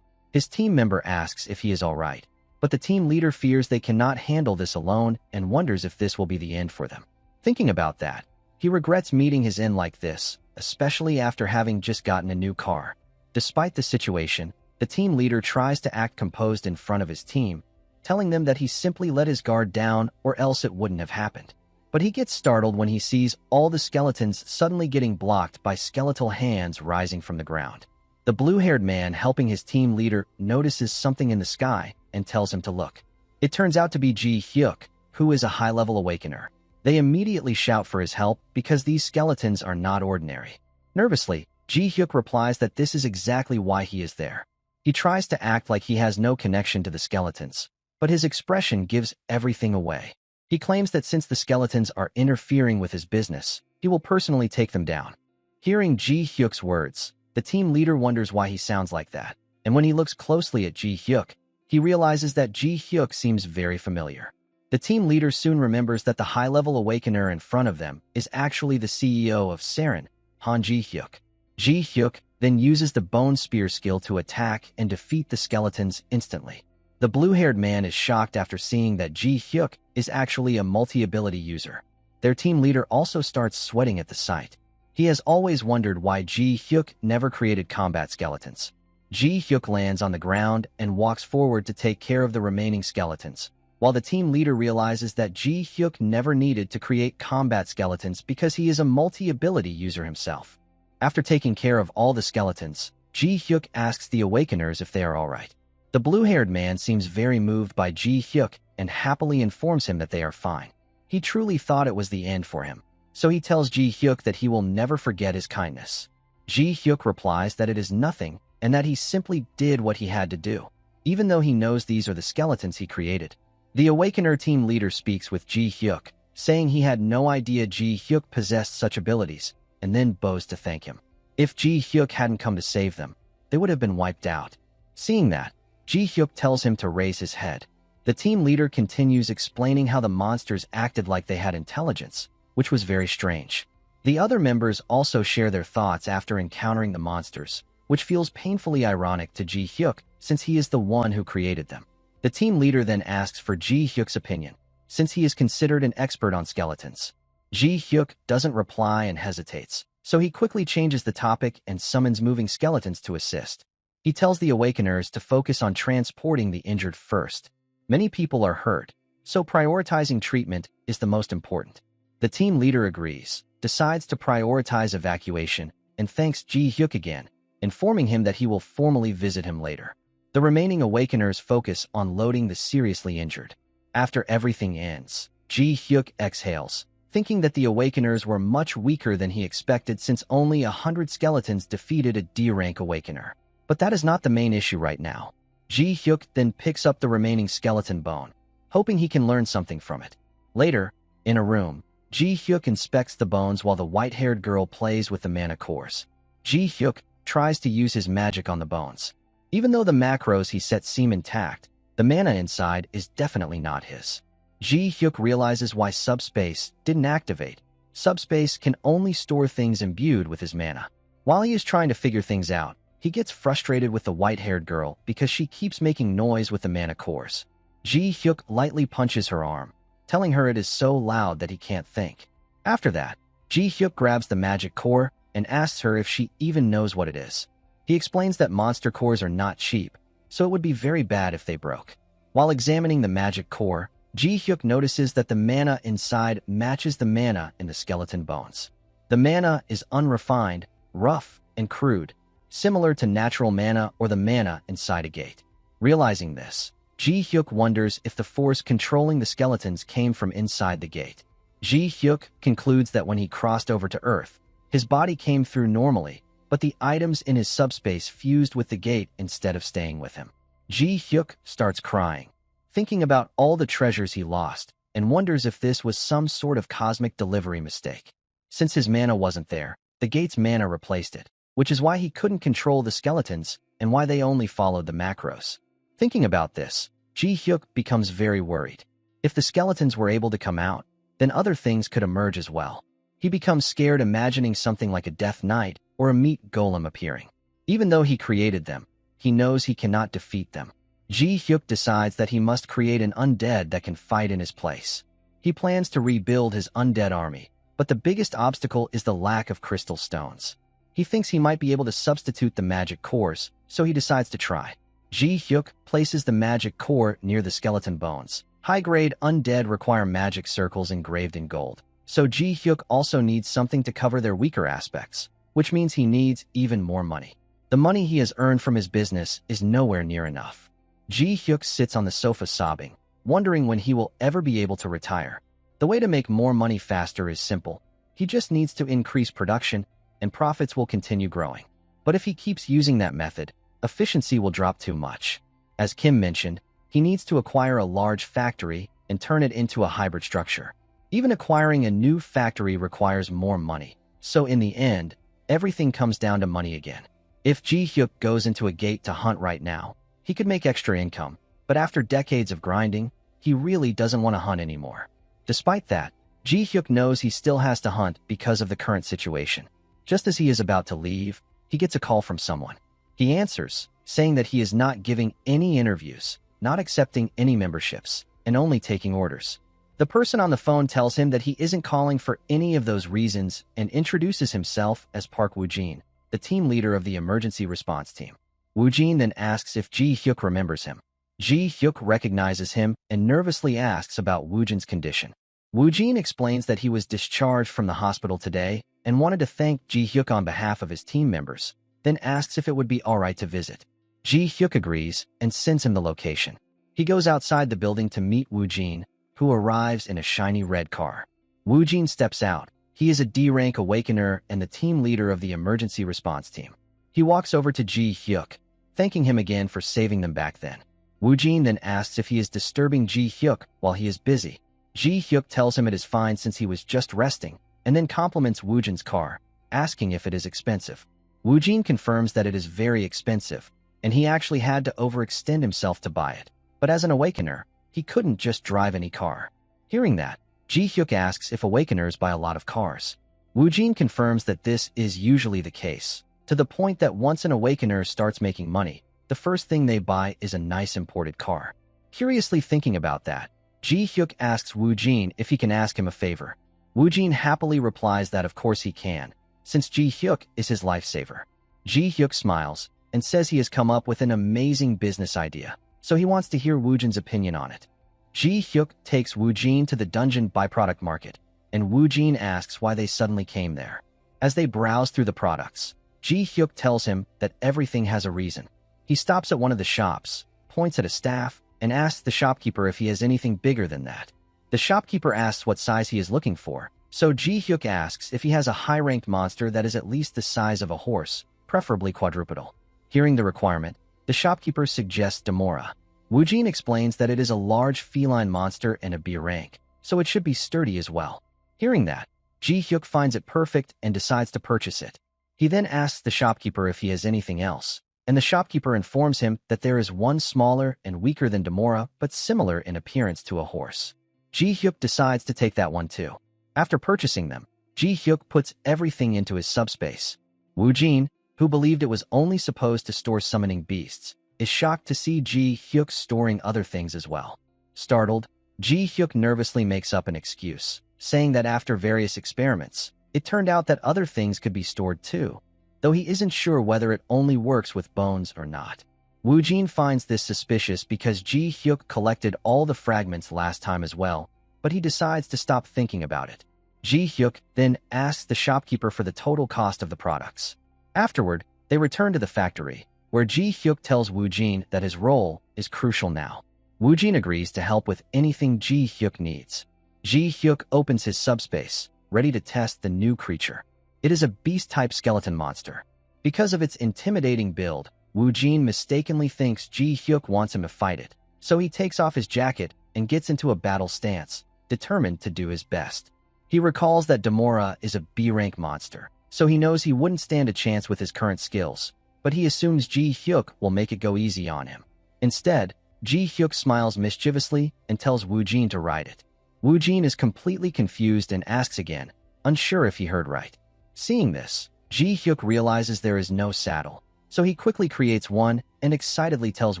His team member asks if he is alright, but the team leader fears they cannot handle this alone and wonders if this will be the end for them. Thinking about that, he regrets meeting his end like this, especially after having just gotten a new car. Despite the situation, the team leader tries to act composed in front of his team, telling them that he simply let his guard down or else it wouldn't have happened. But he gets startled when he sees all the skeletons suddenly getting blocked by skeletal hands rising from the ground. The blue-haired man helping his team leader notices something in the sky and tells him to look. It turns out to be Ji Hyuk, who is a high-level awakener. They immediately shout for his help because these skeletons are not ordinary. Nervously, Ji Hyuk replies that this is exactly why he is there. He tries to act like he has no connection to the skeletons, but his expression gives everything away. He claims that since the skeletons are interfering with his business, he will personally take them down. Hearing Ji Hyuk's words, the team leader wonders why he sounds like that, and when he looks closely at Ji Hyuk, he realizes that Ji Hyuk seems very familiar. The team leader soon remembers that the high-level awakener in front of them is actually the CEO of Saren, Han Ji Hyuk. Ji Hyuk then uses the bone spear skill to attack and defeat the skeletons instantly. The blue-haired man is shocked after seeing that Ji Hyuk is actually a multi-ability user. Their team leader also starts sweating at the sight. He has always wondered why Ji Hyuk never created combat skeletons. Ji Hyuk lands on the ground and walks forward to take care of the remaining skeletons, while the team leader realizes that Ji Hyuk never needed to create combat skeletons because he is a multi-ability user himself. After taking care of all the skeletons, Ji Hyuk asks the Awakeners if they are alright. The blue-haired man seems very moved by Ji Hyuk and happily informs him that they are fine. He truly thought it was the end for him, so he tells Ji Hyuk that he will never forget his kindness. Ji Hyuk replies that it is nothing and that he simply did what he had to do, even though he knows these are the skeletons he created. The Awakener team leader speaks with Ji Hyuk, saying he had no idea Ji Hyuk possessed such abilities, and then bows to thank him. If Ji Hyuk hadn't come to save them, they would have been wiped out. Seeing that, Ji Hyuk tells him to raise his head. The team leader continues explaining how the monsters acted like they had intelligence, which was very strange. The other members also share their thoughts after encountering the monsters, which feels painfully ironic to Ji Hyuk since he is the one who created them. The team leader then asks for Ji Hyuk's opinion, since he is considered an expert on skeletons. Ji Hyuk doesn't reply and hesitates, so he quickly changes the topic and summons moving skeletons to assist. He tells the Awakeners to focus on transporting the injured first. Many people are hurt, so prioritizing treatment is the most important. The team leader agrees, decides to prioritize evacuation, and thanks Ji Hyuk again, informing him that he will formally visit him later. The remaining Awakeners focus on loading the seriously injured. After everything ends, Ji Hyuk exhales, thinking that the Awakeners were much weaker than he expected since only 100 skeletons defeated a D-rank Awakener. But that is not the main issue right now. Ji Hyuk then picks up the remaining skeleton bone, hoping he can learn something from it. Later, in a room, Ji Hyuk inspects the bones while the white-haired girl plays with the mana cores. Ji Hyuk tries to use his magic on the bones. Even though the macros he set seem intact, the mana inside is definitely not his. Ji Hyuk realizes why Subspace didn't activate. Subspace can only store things imbued with his mana. While he is trying to figure things out, He gets frustrated with the white-haired girl because she keeps making noise with the mana cores. Ji-hyuk lightly punches her arm, telling her it is so loud that he can't think. After that, Ji-hyuk grabs the magic core and asks her if she even knows what it is. He explains that monster cores are not cheap, so it would be very bad if they broke. While examining the magic core, Ji-hyuk notices that the mana inside matches the mana in the skeleton bones. The mana is unrefined, rough, and crude, similar to natural mana or the mana inside a gate. Realizing this, Ji-hyuk wonders if the force controlling the skeletons came from inside the gate. Ji-hyuk concludes that when he crossed over to Earth, his body came through normally, but the items in his subspace fused with the gate instead of staying with him. Ji-hyuk starts crying, thinking about all the treasures he lost, and wonders if this was some sort of cosmic delivery mistake. Since his mana wasn't there, the gate's mana replaced it, which is why he couldn't control the skeletons and why they only followed the macros. Thinking about this, Ji-hyuk becomes very worried. If the skeletons were able to come out, then other things could emerge as well. He becomes scared imagining something like a Death Knight or a meat golem appearing. Even though he created them, he knows he cannot defeat them. Ji-hyuk decides that he must create an undead that can fight in his place. He plans to rebuild his undead army, but the biggest obstacle is the lack of crystal stones. He thinks he might be able to substitute the magic cores, so he decides to try. Ji-hyuk places the magic core near the skeleton bones. High-grade undead require magic circles engraved in gold, so Ji-hyuk also needs something to cover their weaker aspects, which means he needs even more money. The money he has earned from his business is nowhere near enough. Ji-hyuk sits on the sofa sobbing, wondering when he will ever be able to retire. The way to make more money faster is simple. He just needs to increase production, and profits will continue growing. But if he keeps using that method, efficiency will drop too much. As Kim mentioned, he needs to acquire a large factory and turn it into a hybrid structure. Even acquiring a new factory requires more money. So in the end, everything comes down to money again. If Ji-hyuk goes into a gate to hunt right now, he could make extra income, but after decades of grinding, he really doesn't want to hunt anymore. Despite that, Ji-hyuk knows he still has to hunt because of the current situation. Just as he is about to leave, he gets a call from someone. He answers, saying that he is not giving any interviews, not accepting any memberships, and only taking orders. The person on the phone tells him that he isn't calling for any of those reasons and introduces himself as Park Woo-jin, the team leader of the emergency response team. Woo-jin then asks if Ji-hyuk remembers him. Ji-hyuk recognizes him and nervously asks about Woo-jin's condition. Woo-jin explains that he was discharged from the hospital today and wanted to thank Ji-hyuk on behalf of his team members, then asks if it would be alright to visit. Ji-hyuk agrees and sends him the location. He goes outside the building to meet Woo-jin, who arrives in a shiny red car. Woo-jin steps out. He is a D-rank awakener and the team leader of the emergency response team. He walks over to Ji-hyuk, thanking him again for saving them back then. Woo-jin then asks if he is disturbing Ji-hyuk while he is busy. Ji-hyuk tells him it is fine since he was just resting, and then compliments Woo-jin's car, asking if it is expensive. Woo-jin confirms that it is very expensive, and he actually had to overextend himself to buy it. But as an awakener, he couldn't just drive any car. Hearing that, Ji-hyuk asks if awakeners buy a lot of cars. Woo-jin confirms that this is usually the case, to the point that once an awakener starts making money, the first thing they buy is a nice imported car. Curiously thinking about that, Ji-hyuk asks Woo-jin if he can ask him a favor. Woo-jin happily replies that of course he can, since Ji-hyuk is his lifesaver. Ji-hyuk smiles and says he has come up with an amazing business idea, so he wants to hear Woo-jin's opinion on it. Ji-hyuk takes Woo-jin to the dungeon byproduct market, and Woo-jin asks why they suddenly came there. As they browse through the products, Ji-hyuk tells him that everything has a reason. He stops at one of the shops, points at a staff, and asks the shopkeeper if he has anything bigger than that. The shopkeeper asks what size he is looking for, so Ji-hyuk asks if he has a high-ranked monster that is at least the size of a horse, preferably quadrupedal. Hearing the requirement, the shopkeeper suggests Demora. Woo-jin explains that it is a large feline monster and a B rank, so it should be sturdy as well. Hearing that, Ji-hyuk finds it perfect and decides to purchase it. He then asks the shopkeeper if he has anything else, and the shopkeeper informs him that there is one smaller and weaker than Demora but similar in appearance to a horse. Ji-hyuk decides to take that one too. After purchasing them, Ji-hyuk puts everything into his subspace. Woo-jin, who believed it was only supposed to store summoning beasts, is shocked to see Ji-hyuk storing other things as well. Startled, Ji-hyuk nervously makes up an excuse, saying that after various experiments, it turned out that other things could be stored too, though he isn't sure whether it only works with bones or not. Woojin finds this suspicious because Ji-hyuk collected all the fragments last time as well, but he decides to stop thinking about it. Ji-hyuk then asks the shopkeeper for the total cost of the products. Afterward, they return to the factory, where Ji-hyuk tells Woojin that his role is crucial now. Woojin agrees to help with anything Ji-hyuk needs. Ji-hyuk opens his subspace, ready to test the new creature. It is a beast-type skeleton monster. Because of its intimidating build, Woojin mistakenly thinks Ji-hyuk wants him to fight it, so he takes off his jacket and gets into a battle stance, determined to do his best. He recalls that Demora is a B-rank monster, so he knows he wouldn't stand a chance with his current skills, but he assumes Ji-hyuk will make it go easy on him. Instead, Ji-hyuk smiles mischievously and tells Woojin to ride it. Woojin is completely confused and asks again, unsure if he heard right. Seeing this, Ji-hyuk realizes there is no saddle, so he quickly creates one and excitedly tells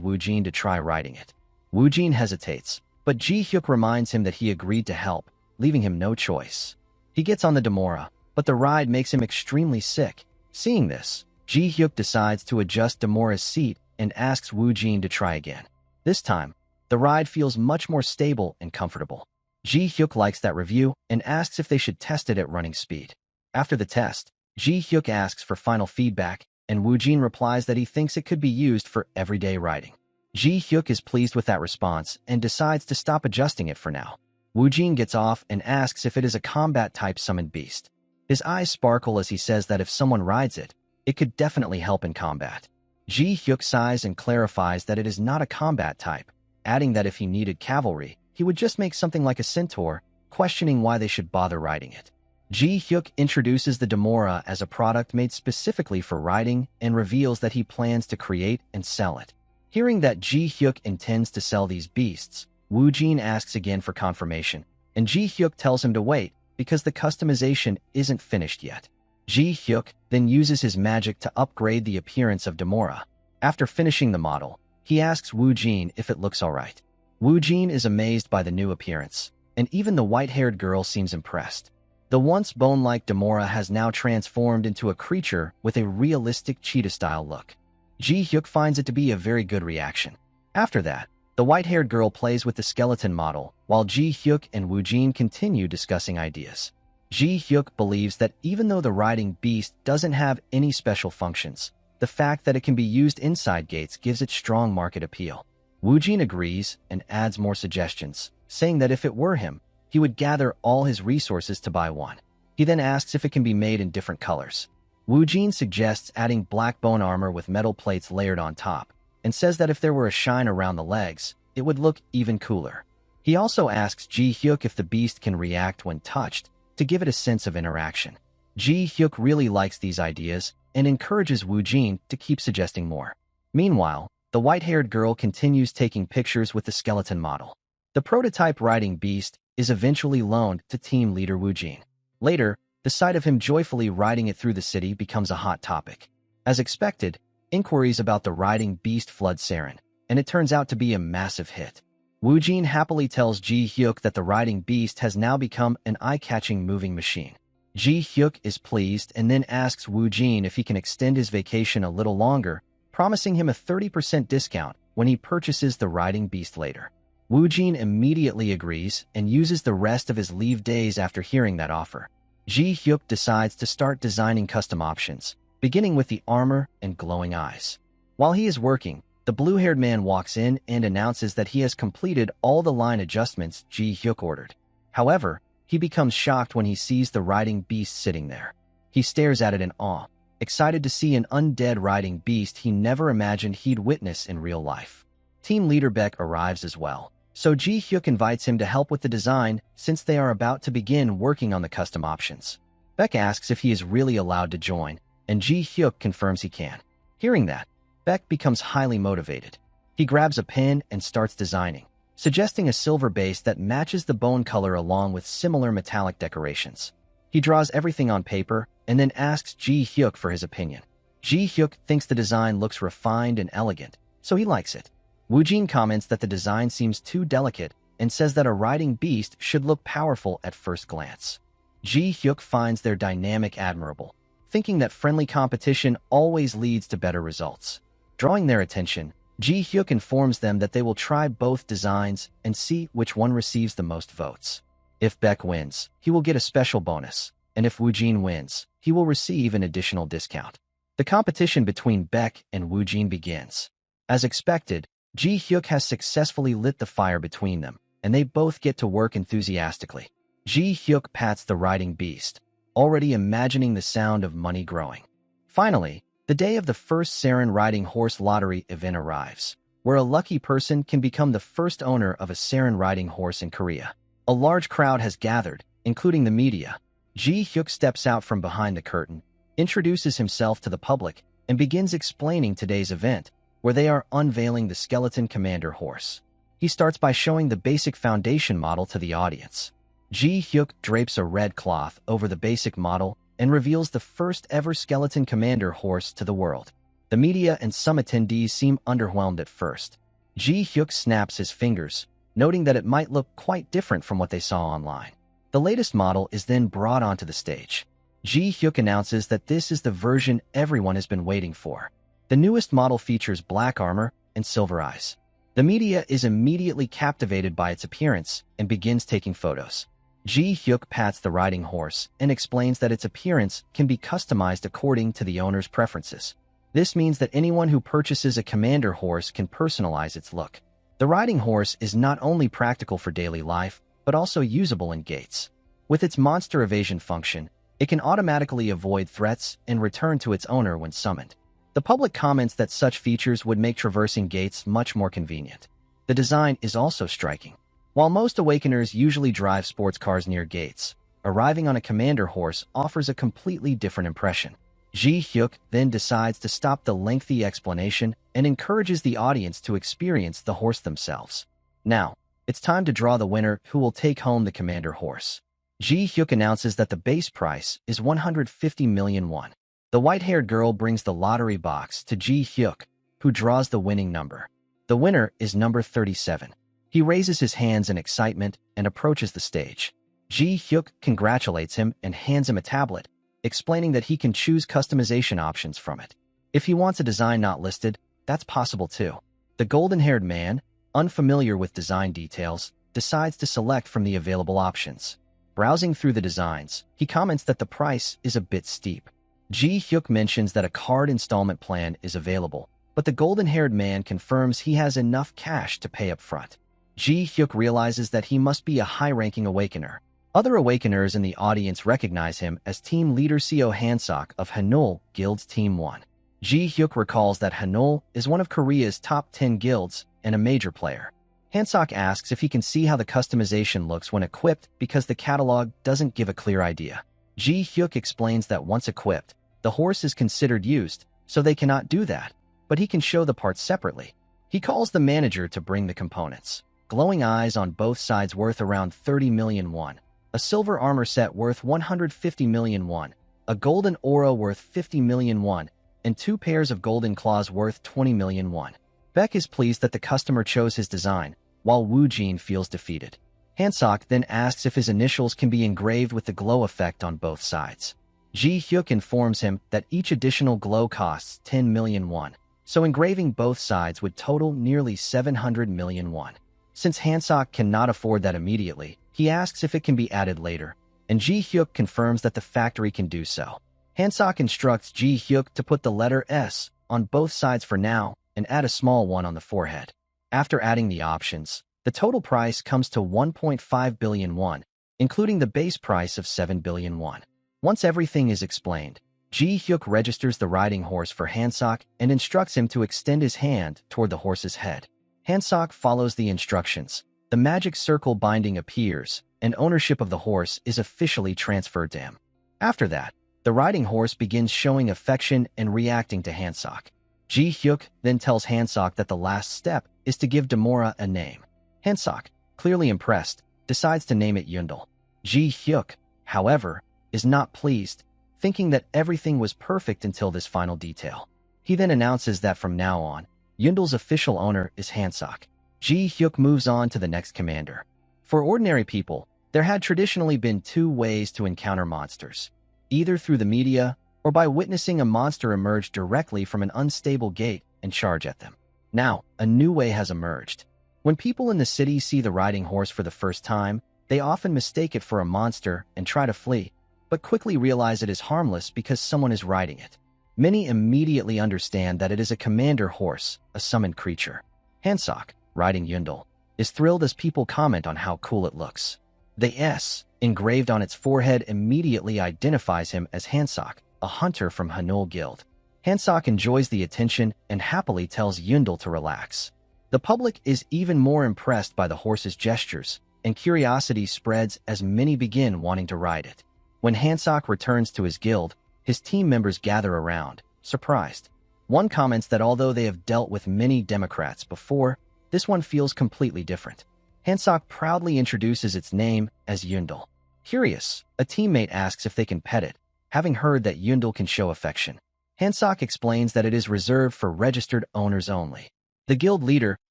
Woojin to try riding it. Woojin hesitates, but Ji-hyuk reminds him that he agreed to help, leaving him no choice. He gets on the Demora, but the ride makes him extremely sick. Seeing this, Ji-hyuk decides to adjust Demora's seat and asks Woojin to try again. This time, the ride feels much more stable and comfortable. Ji-hyuk likes that review and asks if they should test it at running speed. After the test, Ji-hyuk asks for final feedback, and Woojin replies that he thinks it could be used for everyday riding. Ji-hyuk is pleased with that response and decides to stop adjusting it for now. Woojin gets off and asks if it is a combat-type summoned beast. His eyes sparkle as he says that if someone rides it, it could definitely help in combat. Ji-hyuk sighs and clarifies that it is not a combat type, adding that if he needed cavalry, he would just make something like a centaur, questioning why they should bother riding it. Ji-hyuk introduces the Demora as a product made specifically for riding and reveals that he plans to create and sell it. Hearing that Ji-hyuk intends to sell these beasts, Woojin asks again for confirmation, and Ji-hyuk tells him to wait because the customization isn't finished yet. Ji-hyuk then uses his magic to upgrade the appearance of Demora. After finishing the model, he asks Woojin if it looks alright. Woojin is amazed by the new appearance, and even the white-haired girl seems impressed. The once bone-like Demora has now transformed into a creature with a realistic cheetah-style look. Ji-hyuk finds it to be a very good reaction. After that, the white-haired girl plays with the skeleton model, while Ji-hyuk and Woojin continue discussing ideas. Ji-hyuk believes that even though the riding beast doesn't have any special functions, the fact that it can be used inside gates gives it strong market appeal. Woojin agrees and adds more suggestions, saying that if it were him, he would gather all his resources to buy one. He then asks if it can be made in different colors. Woojin suggests adding black bone armor with metal plates layered on top, and says that if there were a shine around the legs, it would look even cooler. He also asks Ji-hyuk if the beast can react when touched, to give it a sense of interaction. Ji-hyuk really likes these ideas and encourages Woojin to keep suggesting more. Meanwhile, the white-haired girl continues taking pictures with the skeleton model. The prototype riding beast is eventually loaned to team leader Woojin. Later, the sight of him joyfully riding it through the city becomes a hot topic. As expected, inquiries about the riding beast flood Saren, and it turns out to be a massive hit. Woojin happily tells Ji-hyuk that the riding beast has now become an eye-catching moving machine. Ji-hyuk is pleased and then asks Woojin if he can extend his vacation a little longer, promising him a 30% discount when he purchases the riding beast later. Woojin immediately agrees and uses the rest of his leave days after hearing that offer. Ji-hyuk decides to start designing custom options, beginning with the armor and glowing eyes. While he is working, the blue-haired man walks in and announces that he has completed all the line adjustments Ji-hyuk ordered. However, he becomes shocked when he sees the riding beast sitting there. He stares at it in awe, excited to see an undead riding beast he never imagined he'd witness in real life. Team leader Beck arrives as well, so Ji-hyuk invites him to help with the design since they are about to begin working on the custom options. Beck asks if he is really allowed to join, and Ji-hyuk confirms he can. Hearing that, Beck becomes highly motivated. He grabs a pen and starts designing, suggesting a silver base that matches the bone color along with similar metallic decorations. He draws everything on paper and then asks Ji-hyuk for his opinion. Ji Hyuk thinks the design looks refined and elegant, so he likes it. Woojin comments that the design seems too delicate and says that a riding beast should look powerful at first glance. Ji Hyuk finds their dynamic admirable, thinking that friendly competition always leads to better results. Drawing their attention, Ji Hyuk informs them that they will try both designs and see which one receives the most votes. If Baek wins, he will get a special bonus, and if Woojin wins, he will receive an additional discount. The competition between Baek and Woojin begins. As expected, Ji Hyuk has successfully lit the fire between them, and they both get to work enthusiastically. Ji Hyuk pats the riding beast, already imagining the sound of money growing. Finally, the day of the first Saren riding horse lottery event arrives, where a lucky person can become the first owner of a Saren riding horse in Korea. A large crowd has gathered, including the media. Ji Hyuk steps out from behind the curtain, introduces himself to the public, and begins explaining today's event, where they are unveiling the Skeleton Commander horse. He starts by showing the basic foundation model to the audience. Ji Hyuk drapes a red cloth over the basic model and reveals the first ever Skeleton Commander horse to the world. The media and some attendees seem underwhelmed at first. Ji Hyuk snaps his fingers, noting that it might look quite different from what they saw online. The latest model is then brought onto the stage. Ji Hyuk announces that this is the version everyone has been waiting for. The newest model features black armor and silver eyes. The media is immediately captivated by its appearance and begins taking photos. Ji Hyuk pats the riding horse and explains that its appearance can be customized according to the owner's preferences. This means that anyone who purchases a commander horse can personalize its look. The riding horse is not only practical for daily life, but also usable in gates. With its monster evasion function, it can automatically avoid threats and return to its owner when summoned. The public comments that such features would make traversing gates much more convenient. The design is also striking. While most awakeners usually drive sports cars near gates, arriving on a commander horse offers a completely different impression. Ji Hyuk then decides to stop the lengthy explanation and encourages the audience to experience the horse themselves. Now, it's time to draw the winner who will take home the commander horse. Ji Hyuk announces that the base price is 150 million won. The white-haired girl brings the lottery box to Ji Hyuk, who draws the winning number. The winner is number 37. He raises his hands in excitement and approaches the stage. Ji Hyuk congratulates him and hands him a tablet, explaining that he can choose customization options from it. If he wants a design not listed, that's possible too. The golden-haired man, unfamiliar with design details, decides to select from the available options. Browsing through the designs, he comments that the price is a bit steep. Ji Hyuk mentions that a card installment plan is available, but the golden-haired man confirms he has enough cash to pay up front. Ji Hyuk realizes that he must be a high-ranking awakener. Other awakeners in the audience recognize him as team leader Seo Hansok of Hanul Guild's Team 1. Ji Hyuk recalls that Hanul is one of Korea's top 10 guilds and a major player. Hansok asks if he can see how the customization looks when equipped because the catalog doesn't give a clear idea. Ji Hyuk explains that once equipped, the horse is considered used, so they cannot do that, but he can show the parts separately. He calls the manager to bring the components. Glowing eyes on both sides worth around 30 million won, a silver armor set worth 150 million won, a golden aura worth 50 million won, and 2 pairs of golden claws worth 20 million won. Baek is pleased that the customer chose his design, while Woojin feels defeated. Hansok then asks if his initials can be engraved with the glow effect on both sides. Ji Hyuk informs him that each additional glow costs 10 million won, so engraving both sides would total nearly 700 million won. Since Hansok cannot afford that immediately, he asks if it can be added later, and Ji Hyuk confirms that the factory can do so. Hansok instructs Ji Hyuk to put the letter S on both sides for now and add a small one on the forehead. After adding the options, the total price comes to 1.5 billion won, including the base price of 7 billion won. Once everything is explained, Ji Hyuk registers the riding horse for Hansok and instructs him to extend his hand toward the horse's head. Hansok follows the instructions. The magic circle binding appears, and ownership of the horse is officially transferred to him. After that, the riding horse begins showing affection and reacting to Hansok. Ji Hyuk then tells Hansok that the last step is to give Demora a name. Hansok, clearly impressed, decides to name it Yundel. Ji Hyuk, however, is not pleased, thinking that everything was perfect until this final detail. He then announces that from now on, Yundel's official owner is Hansok. Ji Hyuk moves on to the next commander. For ordinary people, there had traditionally been two ways to encounter monsters, either through the media or by witnessing a monster emerge directly from an unstable gate and charge at them. Now, a new way has emerged. When people in the city see the riding horse for the first time, they often mistake it for a monster and try to flee, but quickly realize it is harmless because someone is riding it. Many immediately understand that it is a commander horse, a summoned creature. Hansok, riding Yundel, is thrilled as people comment on how cool it looks. The S, engraved on its forehead, immediately identifies him as Hansok, a hunter from Hanul Guild. Hansok enjoys the attention and happily tells Yundel to relax. The public is even more impressed by the horse's gestures, and curiosity spreads as many begin wanting to ride it. When Hansok returns to his guild, his team members gather around, surprised. One comments that although they have dealt with many Democrats before, this one feels completely different. Hansok proudly introduces its name as Yundel. Curious, a teammate asks if they can pet it, having heard that Yundel can show affection. Hansok explains that it is reserved for registered owners only. The guild leader,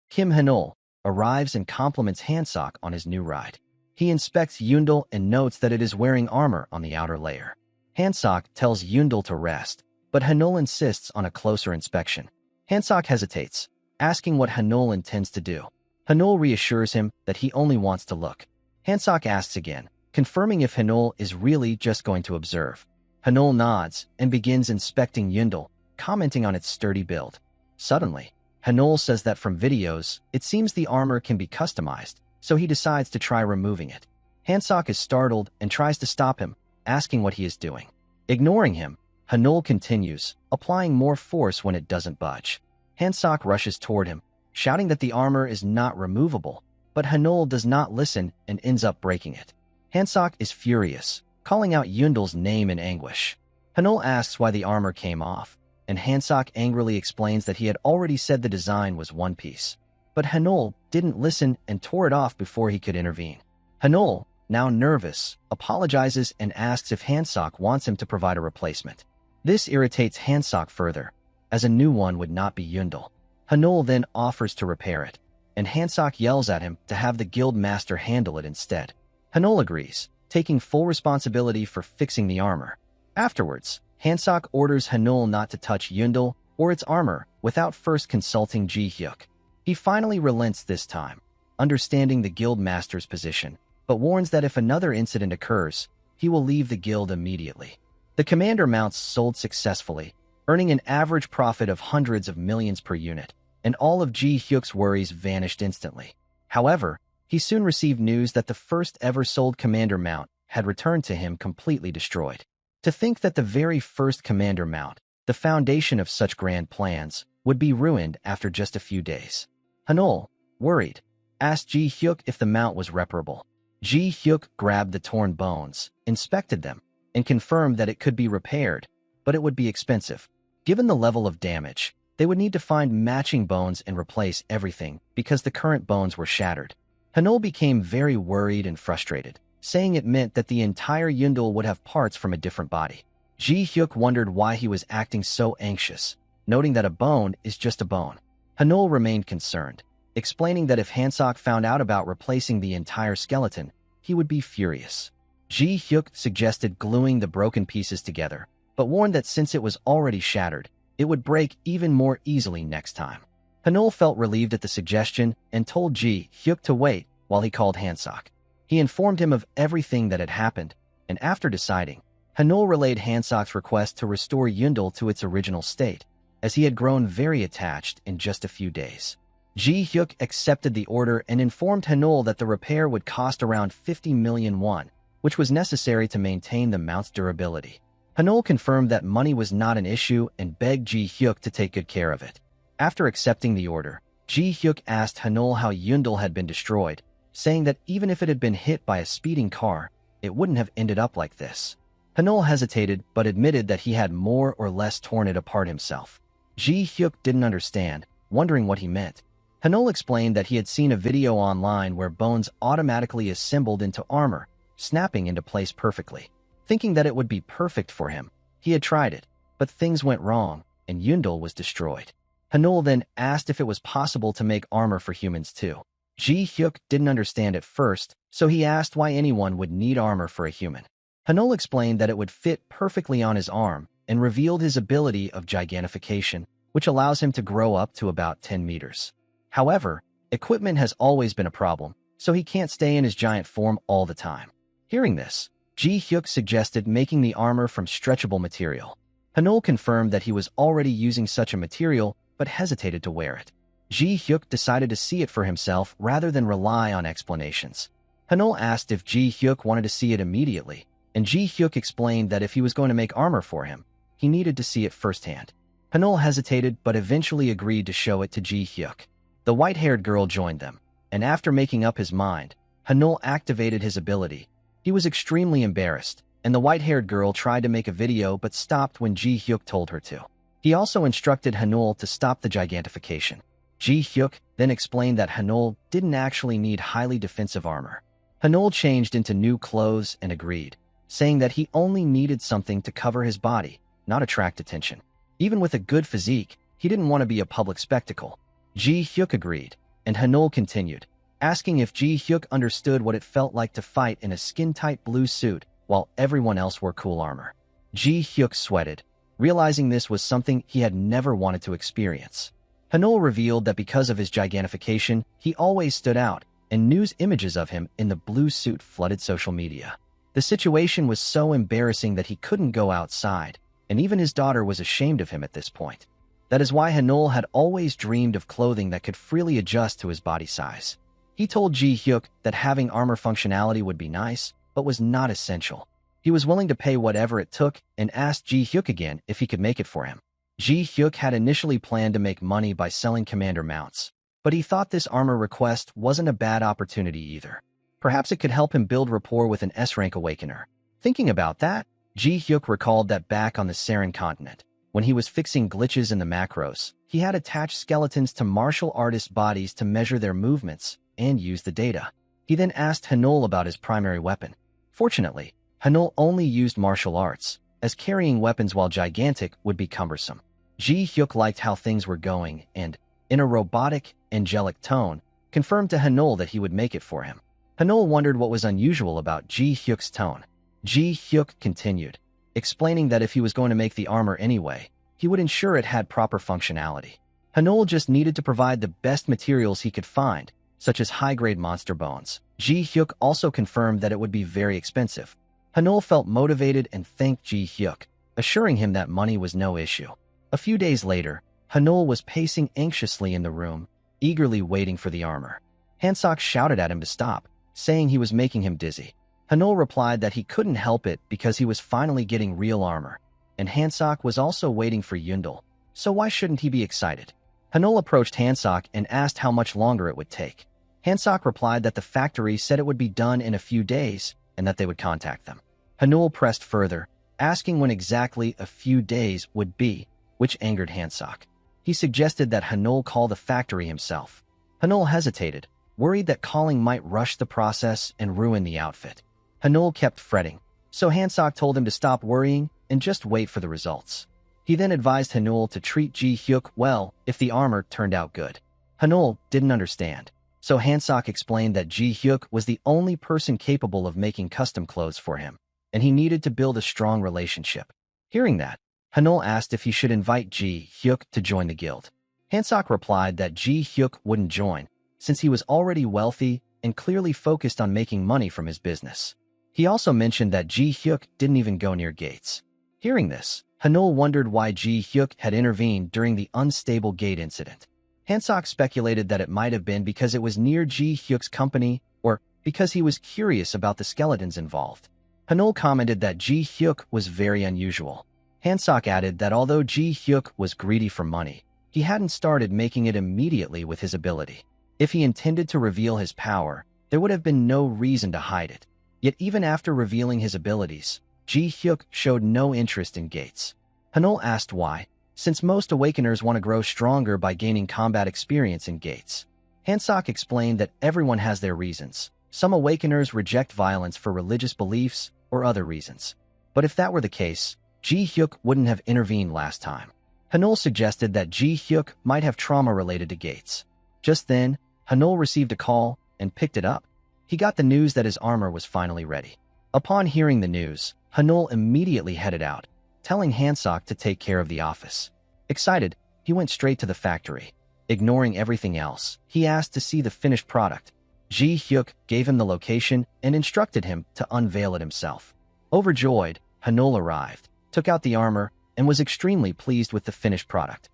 Kim Hanul, arrives and compliments Hansok on his new ride. He inspects Yundel and notes that it is wearing armor on the outer layer. Hansok tells Yundel to rest, but Hanul insists on a closer inspection. Hansok hesitates, asking what Hanul intends to do. Hanul reassures him that he only wants to look. Hansok asks again, confirming if Hanul is really just going to observe. Hanul nods and begins inspecting Yundel, commenting on its sturdy build. Suddenly, Hanul says that from videos, it seems the armor can be customized, so he decides to try removing it. Hansok is startled and tries to stop him, asking what he is doing. Ignoring him, Hanul continues, applying more force when it doesn't budge. Hansok rushes toward him, shouting that the armor is not removable, but Hanul does not listen and ends up breaking it. Hansok is furious, calling out Yundel's name in anguish. Hanul asks why the armor came off, and Hansok angrily explains that he had already said the design was one piece. But Hanul didn't listen and tore it off before he could intervene. Hanul, now nervous, apologizes and asks if Hansok wants him to provide a replacement. This irritates Hansok further, as a new one would not be Yundel. Hanul then offers to repair it, and Hansok yells at him to have the guild master handle it instead. Hanul agrees, taking full responsibility for fixing the armor. Afterwards, Hansok orders Hanul not to touch Yundel or its armor without first consulting Ji Hyuk. He finally relents this time, understanding the guild master's position, but warns that if another incident occurs, he will leave the guild immediately. The commander mounts sold successfully, earning an average profit of hundreds of millions per unit, and all of Ji Hyuk's worries vanished instantly. However, he soon received news that the first ever sold commander mount had returned to him completely destroyed. To think that the very first commander mount, the foundation of such grand plans, would be ruined after just a few days. Hanul, worried, asked Ji Hyuk if the mount was reparable. Ji Hyuk grabbed the torn bones, inspected them, and confirmed that it could be repaired, but it would be expensive. Given the level of damage, they would need to find matching bones and replace everything because the current bones were shattered. Hanul became very worried and frustrated, saying it meant that the entire Yundel would have parts from a different body. Ji Hyuk wondered why he was acting so anxious, noting that a bone is just a bone. Hanul remained concerned, explaining that if Hansok found out about replacing the entire skeleton, he would be furious. Ji Hyuk suggested gluing the broken pieces together, but warned that since it was already shattered, it would break even more easily next time. Hanul felt relieved at the suggestion and told Ji Hyuk to wait while he called Hansok. He informed him of everything that had happened, and after deciding, Hanul relayed Hansok's request to restore Yundel to its original state, as he had grown very attached in just a few days. Ji Hyuk accepted the order and informed Hanul that the repair would cost around 50 million won, which was necessary to maintain the mount's durability. Hanul confirmed that money was not an issue and begged Ji Hyuk to take good care of it. After accepting the order, Ji Hyuk asked Hanul how Yundel had been destroyed, saying that even if it had been hit by a speeding car, it wouldn't have ended up like this. Hanul hesitated but admitted that he had more or less torn it apart himself. Ji Hyuk didn't understand, wondering what he meant. Hanul explained that he had seen a video online where bones automatically assembled into armor, snapping into place perfectly. Thinking that it would be perfect for him, He had tried it, but things went wrong, and Yundel was destroyed. Hanul then asked if it was possible to make armor for humans too. Ji Hyuk didn't understand at first, so he asked why anyone would need armor for a human. Hanul explained that it would fit perfectly on his arm and revealed his ability of gigantification, which allows him to grow up to about 10 meters. However, equipment has always been a problem, so he can't stay in his giant form all the time. Hearing this, Ji Hyuk suggested making the armor from stretchable material. Hanul confirmed that he was already using such a material but hesitated to wear it. Ji Hyuk decided to see it for himself rather than rely on explanations. Hanul asked if Ji Hyuk wanted to see it immediately, and Ji Hyuk explained that if he was going to make armor for him, he needed to see it firsthand. Hanul hesitated but eventually agreed to show it to Ji Hyuk. The white-haired girl joined them, and after making up his mind, Hanul activated his ability. He was extremely embarrassed, and the white-haired girl tried to make a video but stopped when Ji Hyuk told her to. He also instructed Hanul to stop the gigantification. Ji Hyuk then explained that Hanul didn't actually need highly defensive armor. Hanul changed into new clothes and agreed, saying that he only needed something to cover his body, not attract attention. Even with a good physique, he didn't want to be a public spectacle. Ji Hyuk agreed, and Hanul continued, asking if Ji Hyuk understood what it felt like to fight in a skin-tight blue suit while everyone else wore cool armor. Ji Hyuk sweated, realizing this was something he had never wanted to experience. Hanul revealed that because of his gigantification, he always stood out, and news images of him in the blue suit flooded social media. The situation was so embarrassing that he couldn't go outside, and even his daughter was ashamed of him at this point. That is why Hanul had always dreamed of clothing that could freely adjust to his body size. He told Ji Hyuk that having armor functionality would be nice, but was not essential. He was willing to pay whatever it took and asked Ji Hyuk again if he could make it for him. Ji Hyuk had initially planned to make money by selling commander mounts, but he thought this armor request wasn't a bad opportunity either. Perhaps it could help him build rapport with an S-rank awakener. Thinking about that, Ji Hyuk recalled that back on the Sarin continent, when he was fixing glitches in the macros, he had attached skeletons to martial artists' bodies to measure their movements and use the data. He then asked Hanul about his primary weapon. Fortunately, Hanul only used martial arts, as carrying weapons while gigantic would be cumbersome. Ji Hyuk liked how things were going and, in a robotic, angelic tone, confirmed to Hanul that he would make it for him. Hanul wondered what was unusual about Ji Hyuk's tone. Ji Hyuk continued, explaining that if he was going to make the armor anyway, he would ensure it had proper functionality. Hanul just needed to provide the best materials he could find, such as high-grade monster bones. Ji Hyuk also confirmed that it would be very expensive. Hanul felt motivated and thanked Ji Hyuk, assuring him that money was no issue. A few days later, Hanul was pacing anxiously in the room, eagerly waiting for the armor. Hansok shouted at him to stop, saying he was making him dizzy. Hanul replied that he couldn't help it because he was finally getting real armor, and Hansok was also waiting for Yundel, so why shouldn't he be excited? Hanul approached Hansok and asked how much longer it would take. Hansok replied that the factory said it would be done in a few days and that they would contact them. Hanul pressed further, asking when exactly a few days would be, which angered Hansok. He suggested that Hanul call the factory himself. Hanul hesitated, worried that calling might rush the process and ruin the outfit. Hanul kept fretting, so Hansok told him to stop worrying and just wait for the results. He then advised Hanul to treat Ji Hyuk well if the armor turned out good. Hanul didn't understand, so Hansok explained that Ji Hyuk was the only person capable of making custom clothes for him, and he needed to build a strong relationship. Hearing that, Hanul asked if he should invite Ji Hyuk to join the guild. Hansok replied that Ji Hyuk wouldn't join, since he was already wealthy and clearly focused on making money from his business. He also mentioned that Ji Hyuk didn't even go near gates. Hearing this, Hanul wondered why Ji Hyuk had intervened during the unstable gate incident. Hansok speculated that it might have been because it was near Ji Hyuk's company or because he was curious about the skeletons involved. Hanul commented that Ji Hyuk was very unusual. Hansok added that although Ji Hyuk was greedy for money, he hadn't started making it immediately with his ability. If he intended to reveal his power, there would have been no reason to hide it. Yet even after revealing his abilities, Ji Hyuk showed no interest in gates. Hanul asked why, since most awakeners want to grow stronger by gaining combat experience in gates. Hansok explained that everyone has their reasons. Some awakeners reject violence for religious beliefs or other reasons. But if that were the case, Ji-hyuk wouldn't have intervened last time. Hanul suggested that Ji-hyuk might have trauma related to gates. Just then, Hanul received a call and picked it up. He got the news that his armor was finally ready. Upon hearing the news, Hanul immediately headed out, telling Hansok to take care of the office. Excited, he went straight to the factory. Ignoring everything else, he asked to see the finished product. Ji-hyuk gave him the location and instructed him to unveil it himself. Overjoyed, Hanul arrived, took out the armor, and was extremely pleased with the finished product.